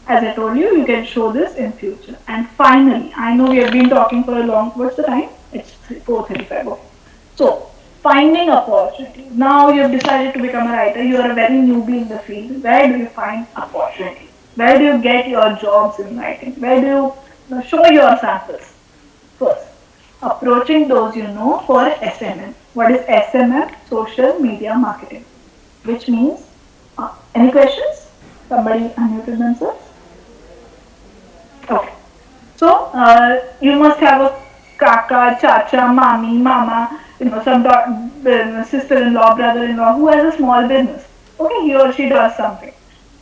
as I told you, you can show this in future. And finally, I know we have been talking for a long, what's the time? It's 4:35. Okay. So, finding opportunity. Now you have decided to become a writer. You are a very newbie in the field. Where do you find opportunity? Where do you get your jobs in writing? Where do you show your samples? First, approaching those you know for SMM. What is SMM? Social Media Marketing. Which means, any questions? Somebody unmuted themselves? Okay. So, you must have a kaka, chacha, mami, mama, some sister-in-law, brother-in-law who has a small business. Okay, he or she does something.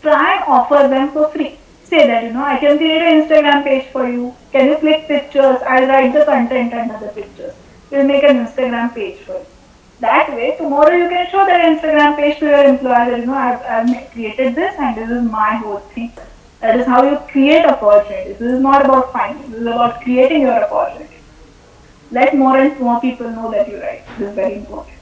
Try and offer them for free. Say that, I can create an Instagram page for you. Can you click pictures? I'll write the content under the pictures. We'll make an Instagram page for you. That way, tomorrow you can show that Instagram page to your employer that, I've created this and this is my whole thing. That is how you create opportunities. This is not about finding. This is about creating your opportunity. Let more and more people know that you write. This is very important.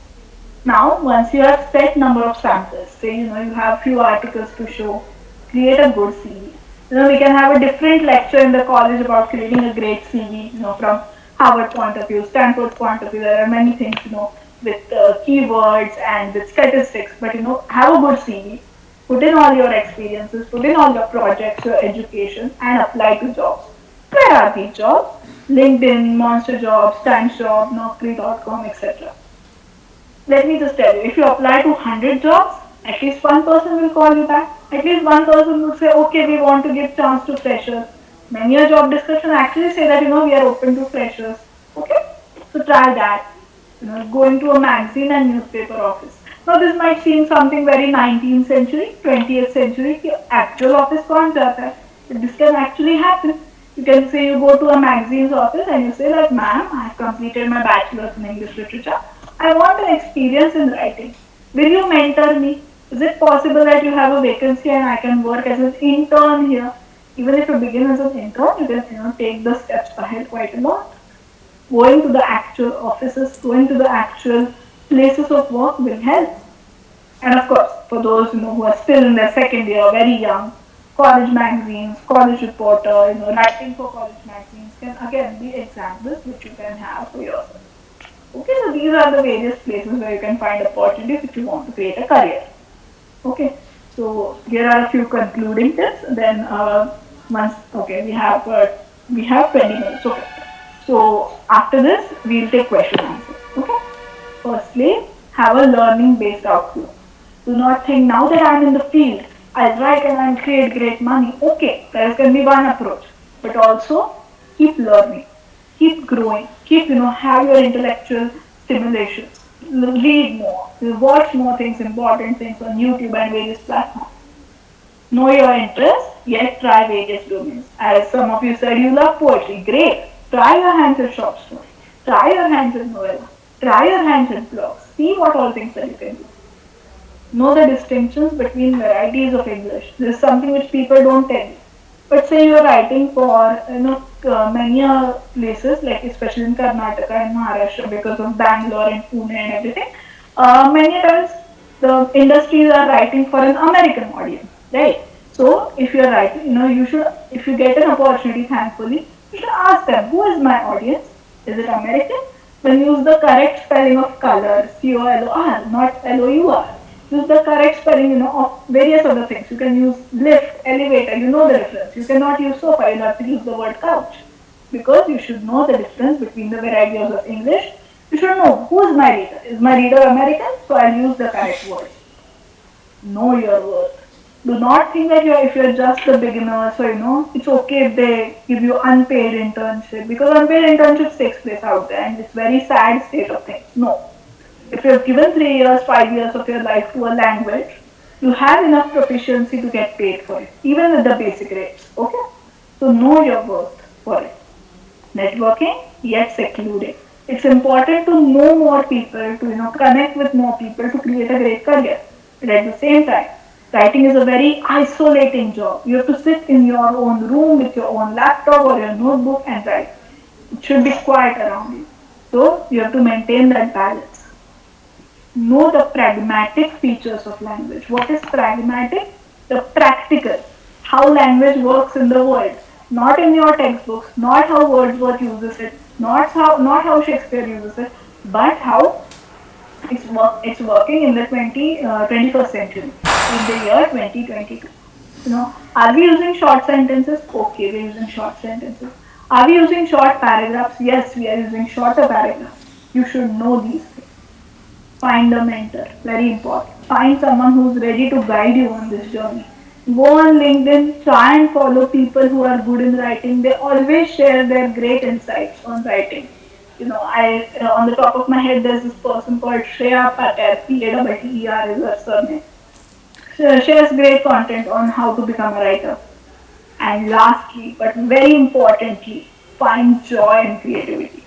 Now, once you have set number of samples, say you have few articles to show, create a good CV. We can have a different lecture in the college about creating a great CV. From Harvard point of view, Stanford point of view, there are many things. With keywords and with statistics. But have a good CV. Put in all your experiences, put in all your projects, your education, and apply to jobs. Where are these jobs? LinkedIn, Monster Jobs, Times Job, Naukri.com, etc. Let me just tell you, if you apply to 100 jobs, at least one person will call you back. At least one person would say, okay, we want to give chance to freshers. Many a job description actually say that, we are open to freshers. Okay? So try that. Going to a magazine and newspaper office. Now this might seem something very 19th century, 20th century, actual office concept, but this can actually happen. You can say you go to a magazine's office and you say like, ma'am, I have completed my bachelor's in English literature. I want an experience in writing. Will you mentor me? Is it possible that you have a vacancy and I can work as an intern here? Even if you begin as an intern, you can take the steps ahead quite a lot. Going to the actual offices, going to the actual places of work will help. And of course, for those who are still in their second year, very young, college magazines, college reporter, writing for college magazines can again be examples which you can have for yourself. Okay, so these are the various places where you can find opportunities if you want to create a career. Okay, so here are a few concluding tips. Then we have 20 minutes. Okay, so after this we'll take question answer. Okay, firstly, have a learning based outlook. Do not think now that I'm in the field, I'll write and I'll create great money. Okay, there can be one approach, but also keep learning, keep growing, keep have your intellectual stimulation. Read more, watch more things, important things on YouTube and various platforms. Know your interests, yet try various domains. As some of you said, you love poetry. Great. Try your hands in short story. Try your hands in novella. Try your hands in blogs. See what all things that you can do. Know the distinctions between varieties of English. This is something which people don't tell you. But say you are writing for many places, like especially in Karnataka and Maharashtra, because of Bangalore and Pune and everything. Many times the industries are writing for an American audience, right? So if you are writing, you should, if you get an opportunity, thankfully, you should ask them, who is my audience? Is it American? Then use the correct spelling of color, COLOR, not LOUR. Use the correct spelling, of various other things. You can use lift, elevator, you know the difference. You cannot use sofa, you have to use the word couch. Because you should know the difference between the varieties of English. You should know who is my reader. Is my reader American? So I'll use the correct word. Know your worth. Do not think that if you're just a beginner, so it's okay if they give you unpaid internship, because unpaid internship takes place out there and it's very sad state of things. No. If you have given 3 years, 5 years of your life to a language, you have enough proficiency to get paid for it, even with the basic rates. Okay? So know your worth for it. Networking, yet secluding. It's important to know more people, to connect with more people to create a great career. But at the same time, writing is a very isolating job. You have to sit in your own room with your own laptop or your notebook and write. It should be quiet around you. So you have to maintain that balance. Know the pragmatic features of language. What is pragmatic? The practical. How language works in the world. Not in your textbooks, not how Wordsworth uses it, not how Shakespeare uses it, but how it's working in the 21st century, in the year 2022. Are we using short sentences? Okay, we're using short sentences. Are we using short paragraphs? Yes, we are using shorter paragraphs. You should know these things. Find a mentor, very important. Find someone who's ready to guide you on this journey. Go on LinkedIn, try and follow people who are good in writing. They always share their great insights on writing. On the top of my head, there's this person called Shreya Patel, Pater is her surname. shares great content on how to become a writer. And lastly, but very importantly, find joy and creativity.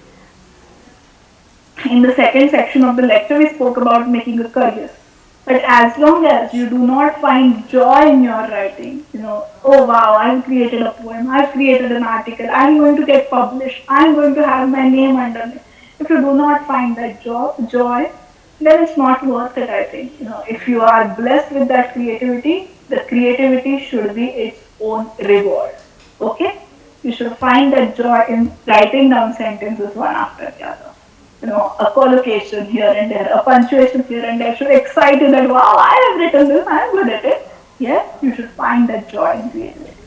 In the second section of the lecture, we spoke about making a career. But as long as you do not find joy in your writing, oh wow, I've created a poem, I've created an article, I'm going to get published, I'm going to have my name under it. If you do not find that joy, then it's not worth it, I think. If you are blessed with that creativity, the creativity should be its own reward. Okay? You should find that joy in writing down sentences one after the other. A collocation here and there, a punctuation here and there should excite you that wow, I have written this, I am good at it. Yes, you should find that joy in creativity.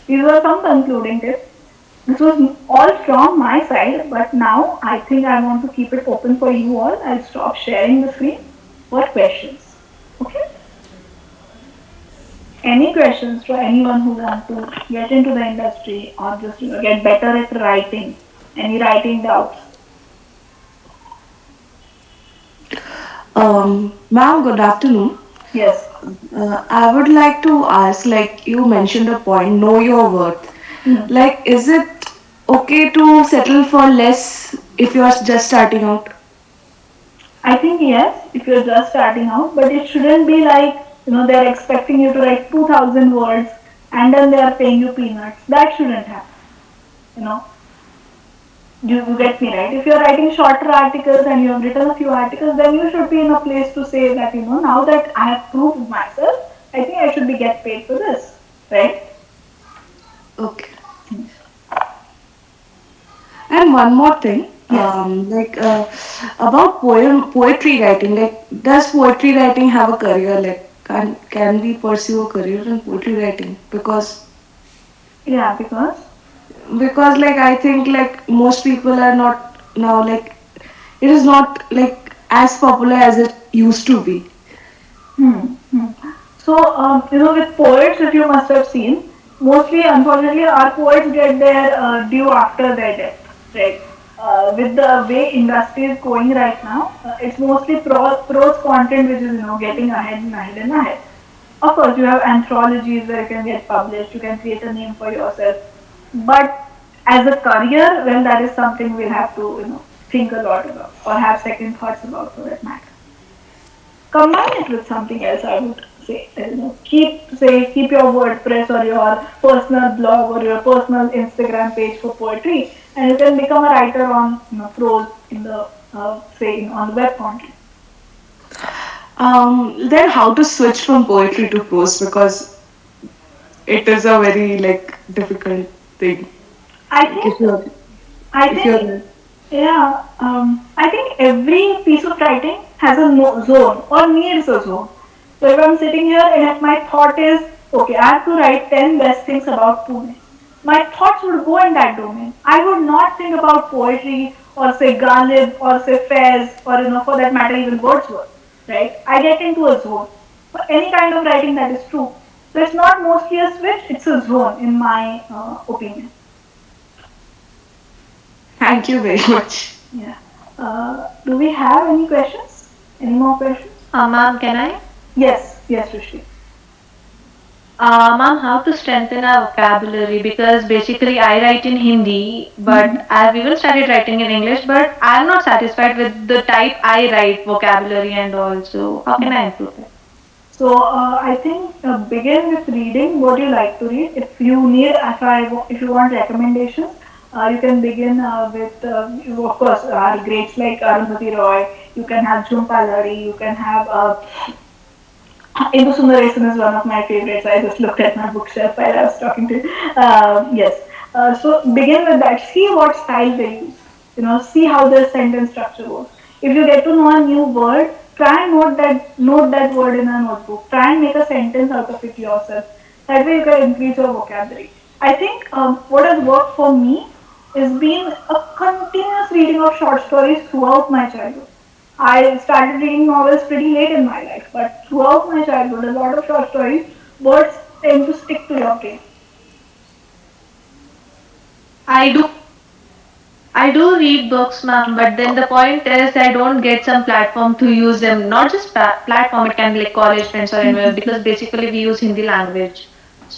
These were some concluding tips. This was all from my side, but now I think I want to keep it open for you all. I'll stop sharing the screen for questions. Okay? Any questions for anyone who wants to get into the industry or just get better at writing? Any writing doubts? Ma'am, good afternoon. Yes. I would like to ask, like you mentioned a point, know your worth. Hmm. Like, is it okay to settle for less if you are just starting out? I think yes, if you're just starting out, but it shouldn't be like, they're expecting you to write 2000 words and then they are paying you peanuts. That shouldn't happen. You know, you get me right? If you're writing shorter articles and you have written a few articles, then you should be in a place to say that, now that I have proved myself, I think I should be get paid for this, right? Okay. And one more thing, Yes. about poetry writing. Like, does poetry writing have a career? Like, can we pursue a career in poetry writing? Yeah, because Because like I think like most people are not now like it is not like as popular as it used to be. Hmm. Hmm. So, with poets, if you must have seen, mostly, unfortunately, our poets get their due after their death, right? With the way industry is going right now, it's mostly prose content which is, getting ahead and ahead and ahead. Of course, you have anthologies where you can get published, you can create a name for yourself. But as a career, well, that is something we'll have to, think a lot about or have second thoughts about for that matter. Combine it with something else, I would say. Keep your WordPress or your personal blog or your personal Instagram page for poetry, and you can become a writer on prose in the on the web content. Then how to switch from poetry to prose because it is a very like difficult thing. I Like think I if think you're Yeah, I think every piece of writing has a zone or needs a zone. So if I'm sitting here and if my thought is, okay, I have to write 10 best things about Pune, my thoughts would go in that domain. I would not think about poetry or say Ghalib or say Faiz or for that matter even Wordsworth, right? I get into a zone for any kind of writing that is true. So it's not mostly a switch, it's a zone in my opinion. thank you very much. Yeah. Do we have any questions? Any more questions? Ma'am, can I? Yes, Rishi. Ma'am, how to strengthen our vocabulary? Because basically I write in Hindi, but I've even started writing in English, but I'm not satisfied with the type I write vocabulary and all. So how can I improve it? So I think begin with reading what you like to read. If you need, if you want recommendations, you can begin with, of course, our greats like Arundhati Roy. You can have Jhumpa Lahiri. You can have Indu Sundaresan is one of my favorites. I just looked at my bookshelf while I was talking to you. Yes. So begin with that. See what style they use. See how their sentence structure works. If you get to know a new word, try and note that word in a notebook. Try and make a sentence out of it yourself. That way you can increase your vocabulary. I think what has worked for me is being a continuous reading of short stories throughout my childhood. I started reading novels pretty late in my life, but throughout my childhood, a lot of short stories, words tend to stick to your brain. I do I do read books, ma'am, but then the point is I don't get some platform to use them. Not just platform, it can be like college friends or anywhere because basically we use Hindi language.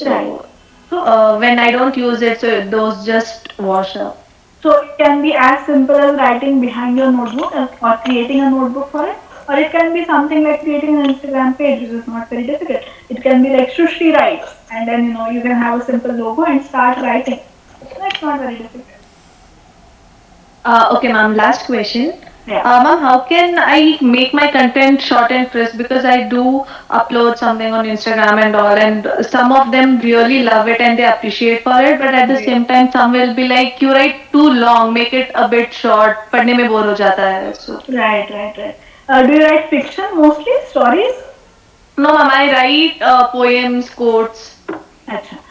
Right. So So when I don't use it, so those just wash up. So it can be as simple as writing behind your notebook or creating a notebook for it, or it can be something like creating an Instagram page, which is not very difficult. It can be like Shushti writes, and then you can have a simple logo and start writing. That's not very difficult. Okay, ma'am. Last question. Yeah. Ma'am, how can I make my content short and crisp? Because I do upload something on Instagram and all, and some of them really love it and they appreciate for it. But at the same time, some will be like, "You write too long, make it a bit short." पढ़ने में bore हो जाता है. So Right, right, right. Do you write fiction mostly? Stories? no, ma'am. I write poems, quotes. अच्छा.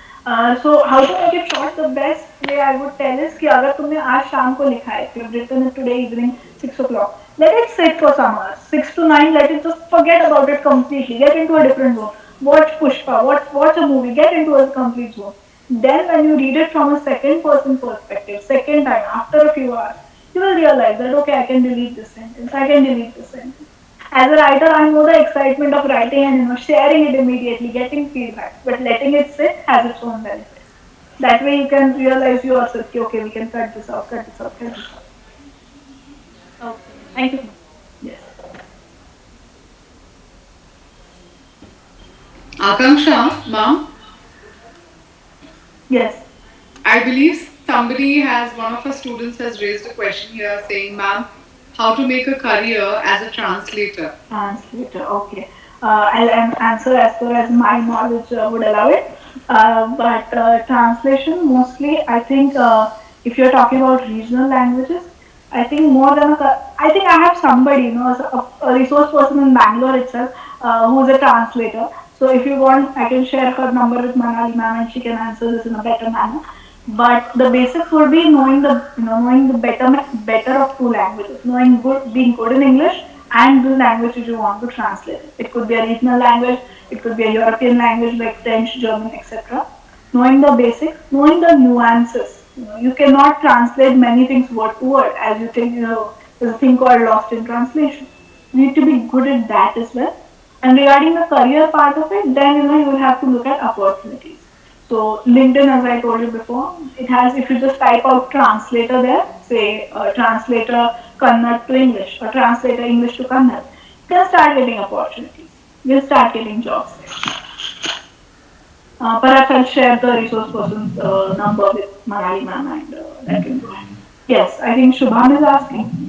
So how to make it short? The best way I would tell is कि अगर तुमने आज शाम को लिखा है, if you've written it today evening 6 o'clock, let it sit for some hours, 6 to 9. Let it just forget about it completely. Get into a different zone. Watch Pushpa. Watch a movie. Get into a complete zone. Then when you read it from a second person perspective, second time after a few hours, you will realize that okay, I can delete this sentence. I can delete this sentence. As a writer, I know the excitement of writing and sharing it immediately, getting feedback, but letting it sit has its own benefits. That way, you can realize yourself, okay, we can cut this out, cut this out, cut this out. Okay. Thank you. Yes. Akanksha, ma'am, Yes. I believe somebody one of our students has raised a question here saying, ma'am, how to make a career as a translator. Translator. Okay. I'll answer as far as my knowledge would allow it. But translation mostly, I think, if you're talking about regional languages, I think more than I think I have somebody, a resource person in Bangalore itself, who's a translator. So if you want, I can share her number with Manali ma'am, and she can answer this in a better manner. But the basics would be knowing the better of two languages, being good in English and the language which you want to translate. It could be a regional language, it could be a European language like French, German, etc. Knowing the basics, knowing the nuances. You cannot translate many things word to word, as you think. There's a thing called lost in translation. You need to be good at that as well. And regarding the career part of it, then you will have to look at opportunities. So LinkedIn, as I told you before, it has, if you just type out translator there, say translator Kannada to English or translator English to Kannada, you can start getting opportunities. You'll start getting jobs there. Perhaps I'll share the resource person's number with Manali ma'am and that can go ahead. Yes, I think Shubham is asking.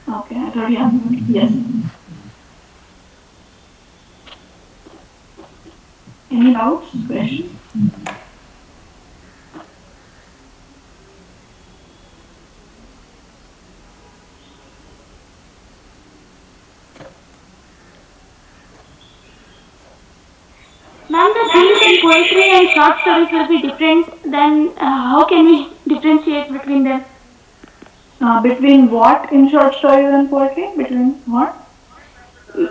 Okay, I thought you had. Yes. Any doubts? Questions? Ma'am, the themes in poetry and short stories will be different. Then how can we differentiate between them? Between what in short stories and poetry? Between what?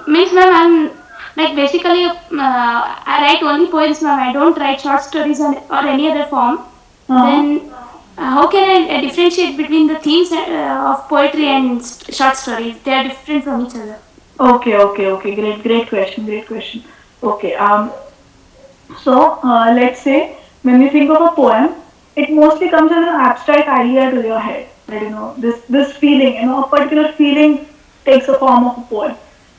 Means, ma'am, I'm like basically I write only poems, ma'am. I don't write short stories or any other form. Then how can I differentiate between the themes of poetry and short stories? They are different from each other. Okay. Great question. Okay. So let's say when you think of a poem, it mostly comes as an abstract idea to your head. That this feeling, a particular feeling takes a form of a poem.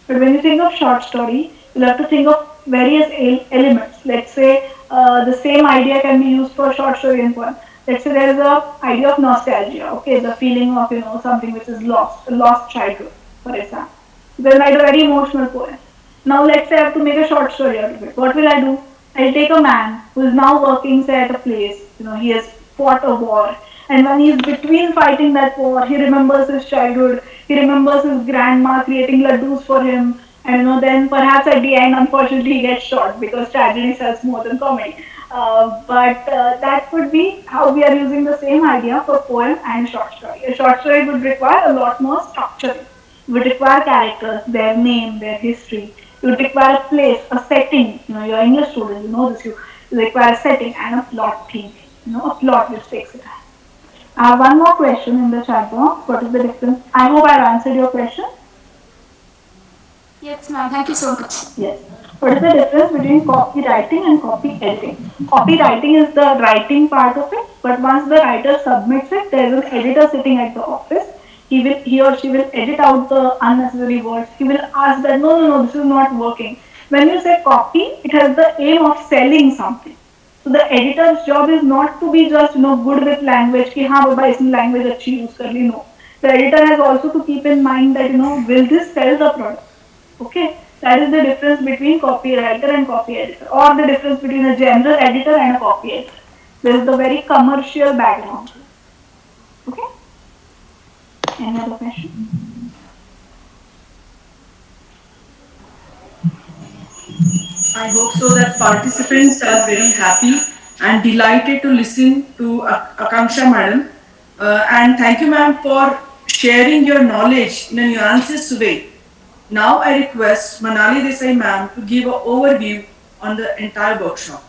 But when you think of short story, you'll have to think of various elements. Let's say the same idea can be used for short story and poem. Let's say there is a idea of nostalgia. Okay, the feeling of something which is lost, a lost childhood, for example. Then write a very emotional poem. Now let's say I have to make a short story out of it. What will I do? I'll take a man who is now working say at a place. He has fought a war, and when he is between fighting that war, he remembers his childhood. He remembers his grandma creating laddus for him, and then perhaps at the end, unfortunately, he gets shot because tragedy sells more than comedy. But that would be how we are using the same idea for poem and short story. A short story would require a lot more structure. It would require characters, their name, their history. It would require a place, a setting. You're an English student, you know this. require setting and a plot theme, a plot which takes it. I have one more question in the chat box. What is the difference? I hope I've answered your question. Yes, ma'am. Thank you so much. Yes. What is the difference between copywriting and copy editing? Copywriting is the writing part of it, but once the writer submits it, there is an editor sitting at the office. He or she will edit out the unnecessary words. He will ask that no, this is not working. When you say copy, it has the aim of selling something. So the editor's job is not to be just good with language. कि हाँ बाबा इसमें language अच्छी use कर ली. No. The editor has also to keep in mind that will this sell the product? Okay, that is the difference between copywriter and copy editor, or the difference between a general editor and a copy editor. There is the very commercial background. Okay. Any other question? I hope so that participants are very happy and delighted to listen to Akanksha madam. And thank you ma'am for sharing your knowledge in a nuances way. Now I request Manali Desai ma'am to give an overview on the entire workshop.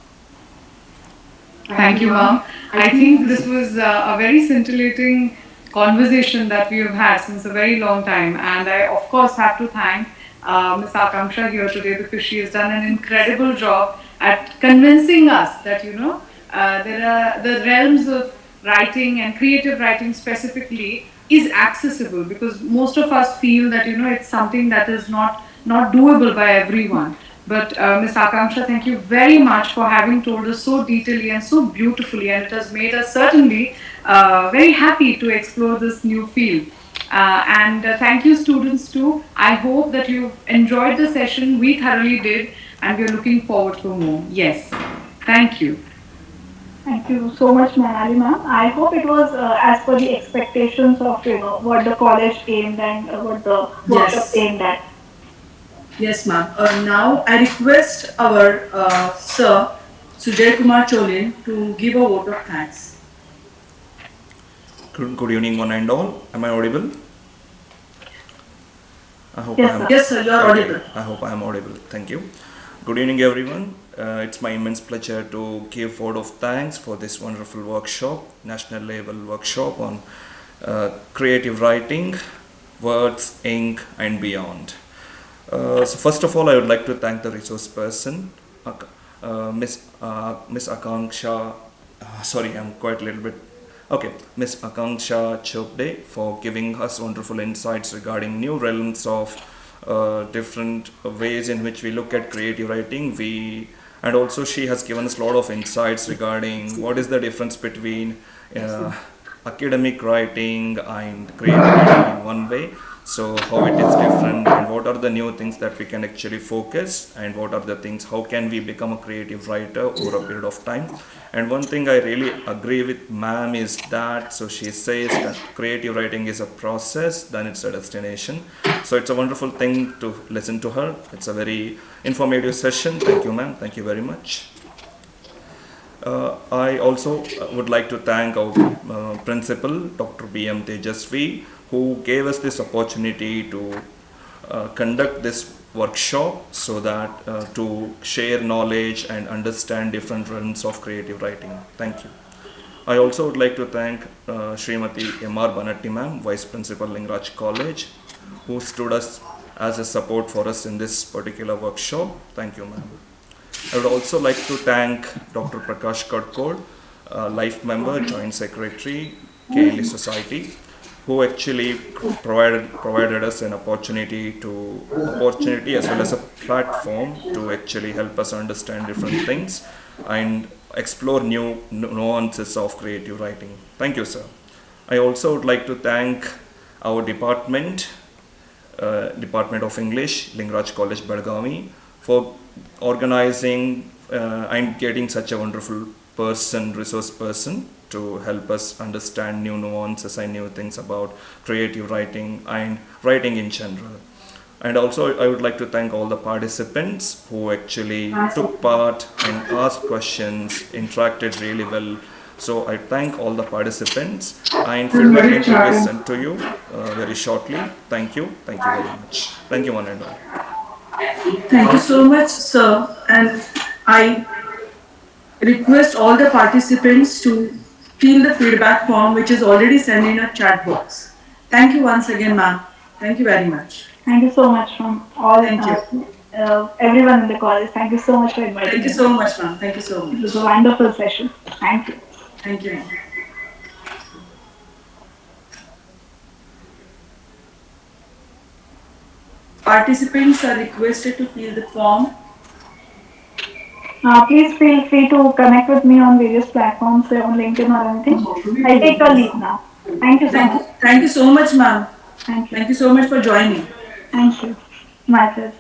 Thank you, ma'am. I think this was a very scintillating conversation that we have had since a very long time, and I, of course, have to thank Ms. Akanksha here today because she has done an incredible job at convincing us that there are the realms of writing and creative writing specifically is accessible, because most of us feel that it's something that is not doable by everyone. But Ms. Akanksha, thank you very much for having told us so detailedly and so beautifully, and it has made us certainly very happy to explore this new field. And thank you, students, too. I hope that you've enjoyed the session. We thoroughly did, and we're looking forward for more. Yes. Thank you. Thank you so much, Manali ma'am. I hope it was as per the expectations of what the college aimed and what the workshop aimed at. Yes, ma'am. Now I request our Sir Sujay Kumar Cholin to give a vote of thanks. Good evening, one and all. Am I audible? I hope yes, I am. Yes, sir, you are audible. I hope I am audible. Thank you. Good evening, everyone. It's my immense pleasure to give vote of thanks for this wonderful workshop, national level workshop on creative writing, words, ink, and beyond. So first of all, I would like to thank the resource person, Miss Akanksha. Sorry, I'm quite a little bit. Okay, Miss Akanksha Chopde for giving us wonderful insights regarding new realms of different ways in which we look at creative writing. And also she has given us a lot of insights regarding what is the difference between academic writing and creative writing in one way. So how it is different, and what are the new things that we can actually focus, and what are the things, how can we become a creative writer over a period of time. And one thing I really agree with ma'am is that, so she says that creative writing is a process, then it's a destination. So it's a wonderful thing to listen to her. It's a very informative session. Thank you, ma'am. Thank you very much. I also would like to thank our principal, Dr. B.M. Tejasvi, who gave us this opportunity to conduct this workshop so that to share knowledge and understand different realms of creative writing. Thank you. I also would like to thank Srimati M.R. Banatti ma'am, Vice Principal, Lingraj College, who stood us as a support for us in this particular workshop. Thank you, ma'am. I would also like to thank Dr. Prakash Kadkod, Life Member, Joint Secretary, KLE Society, who actually provided us an opportunity as well as a platform to actually help us understand different things and explore new nuances of creative writing. Thank you, sir. I also would like to thank our Department of English, Lingraj College, Belgavi, for organizing and getting such a wonderful resource person to help us understand new nuances and new things about creative writing and writing in general. And also I would like to thank all the participants who actually took part and asked questions, interacted really well. So I thank all the participants, and feedback link will be sent to you very shortly. Thank you very much. Thank you, one and all. Thank you so much, sir. And I request all the participants to fill the feedback form which is already sent in a chat box. Thank you once again, ma'am. Thank you very much. Thank you so much from all Thank you. everyone in the college. Thank you so much for inviting Thank you me. so much, ma'am. Thank you so It was much. a wonderful session. Thank you. Thank you, ma'am. Participants are requested to fill the form. Please feel free to connect with me on various platforms, say on LinkedIn or anything. I'll take your leave now. Thank you so much. Thank you so much, ma'am. Thank you. Thank you so much for joining. Thank you. My pleasure.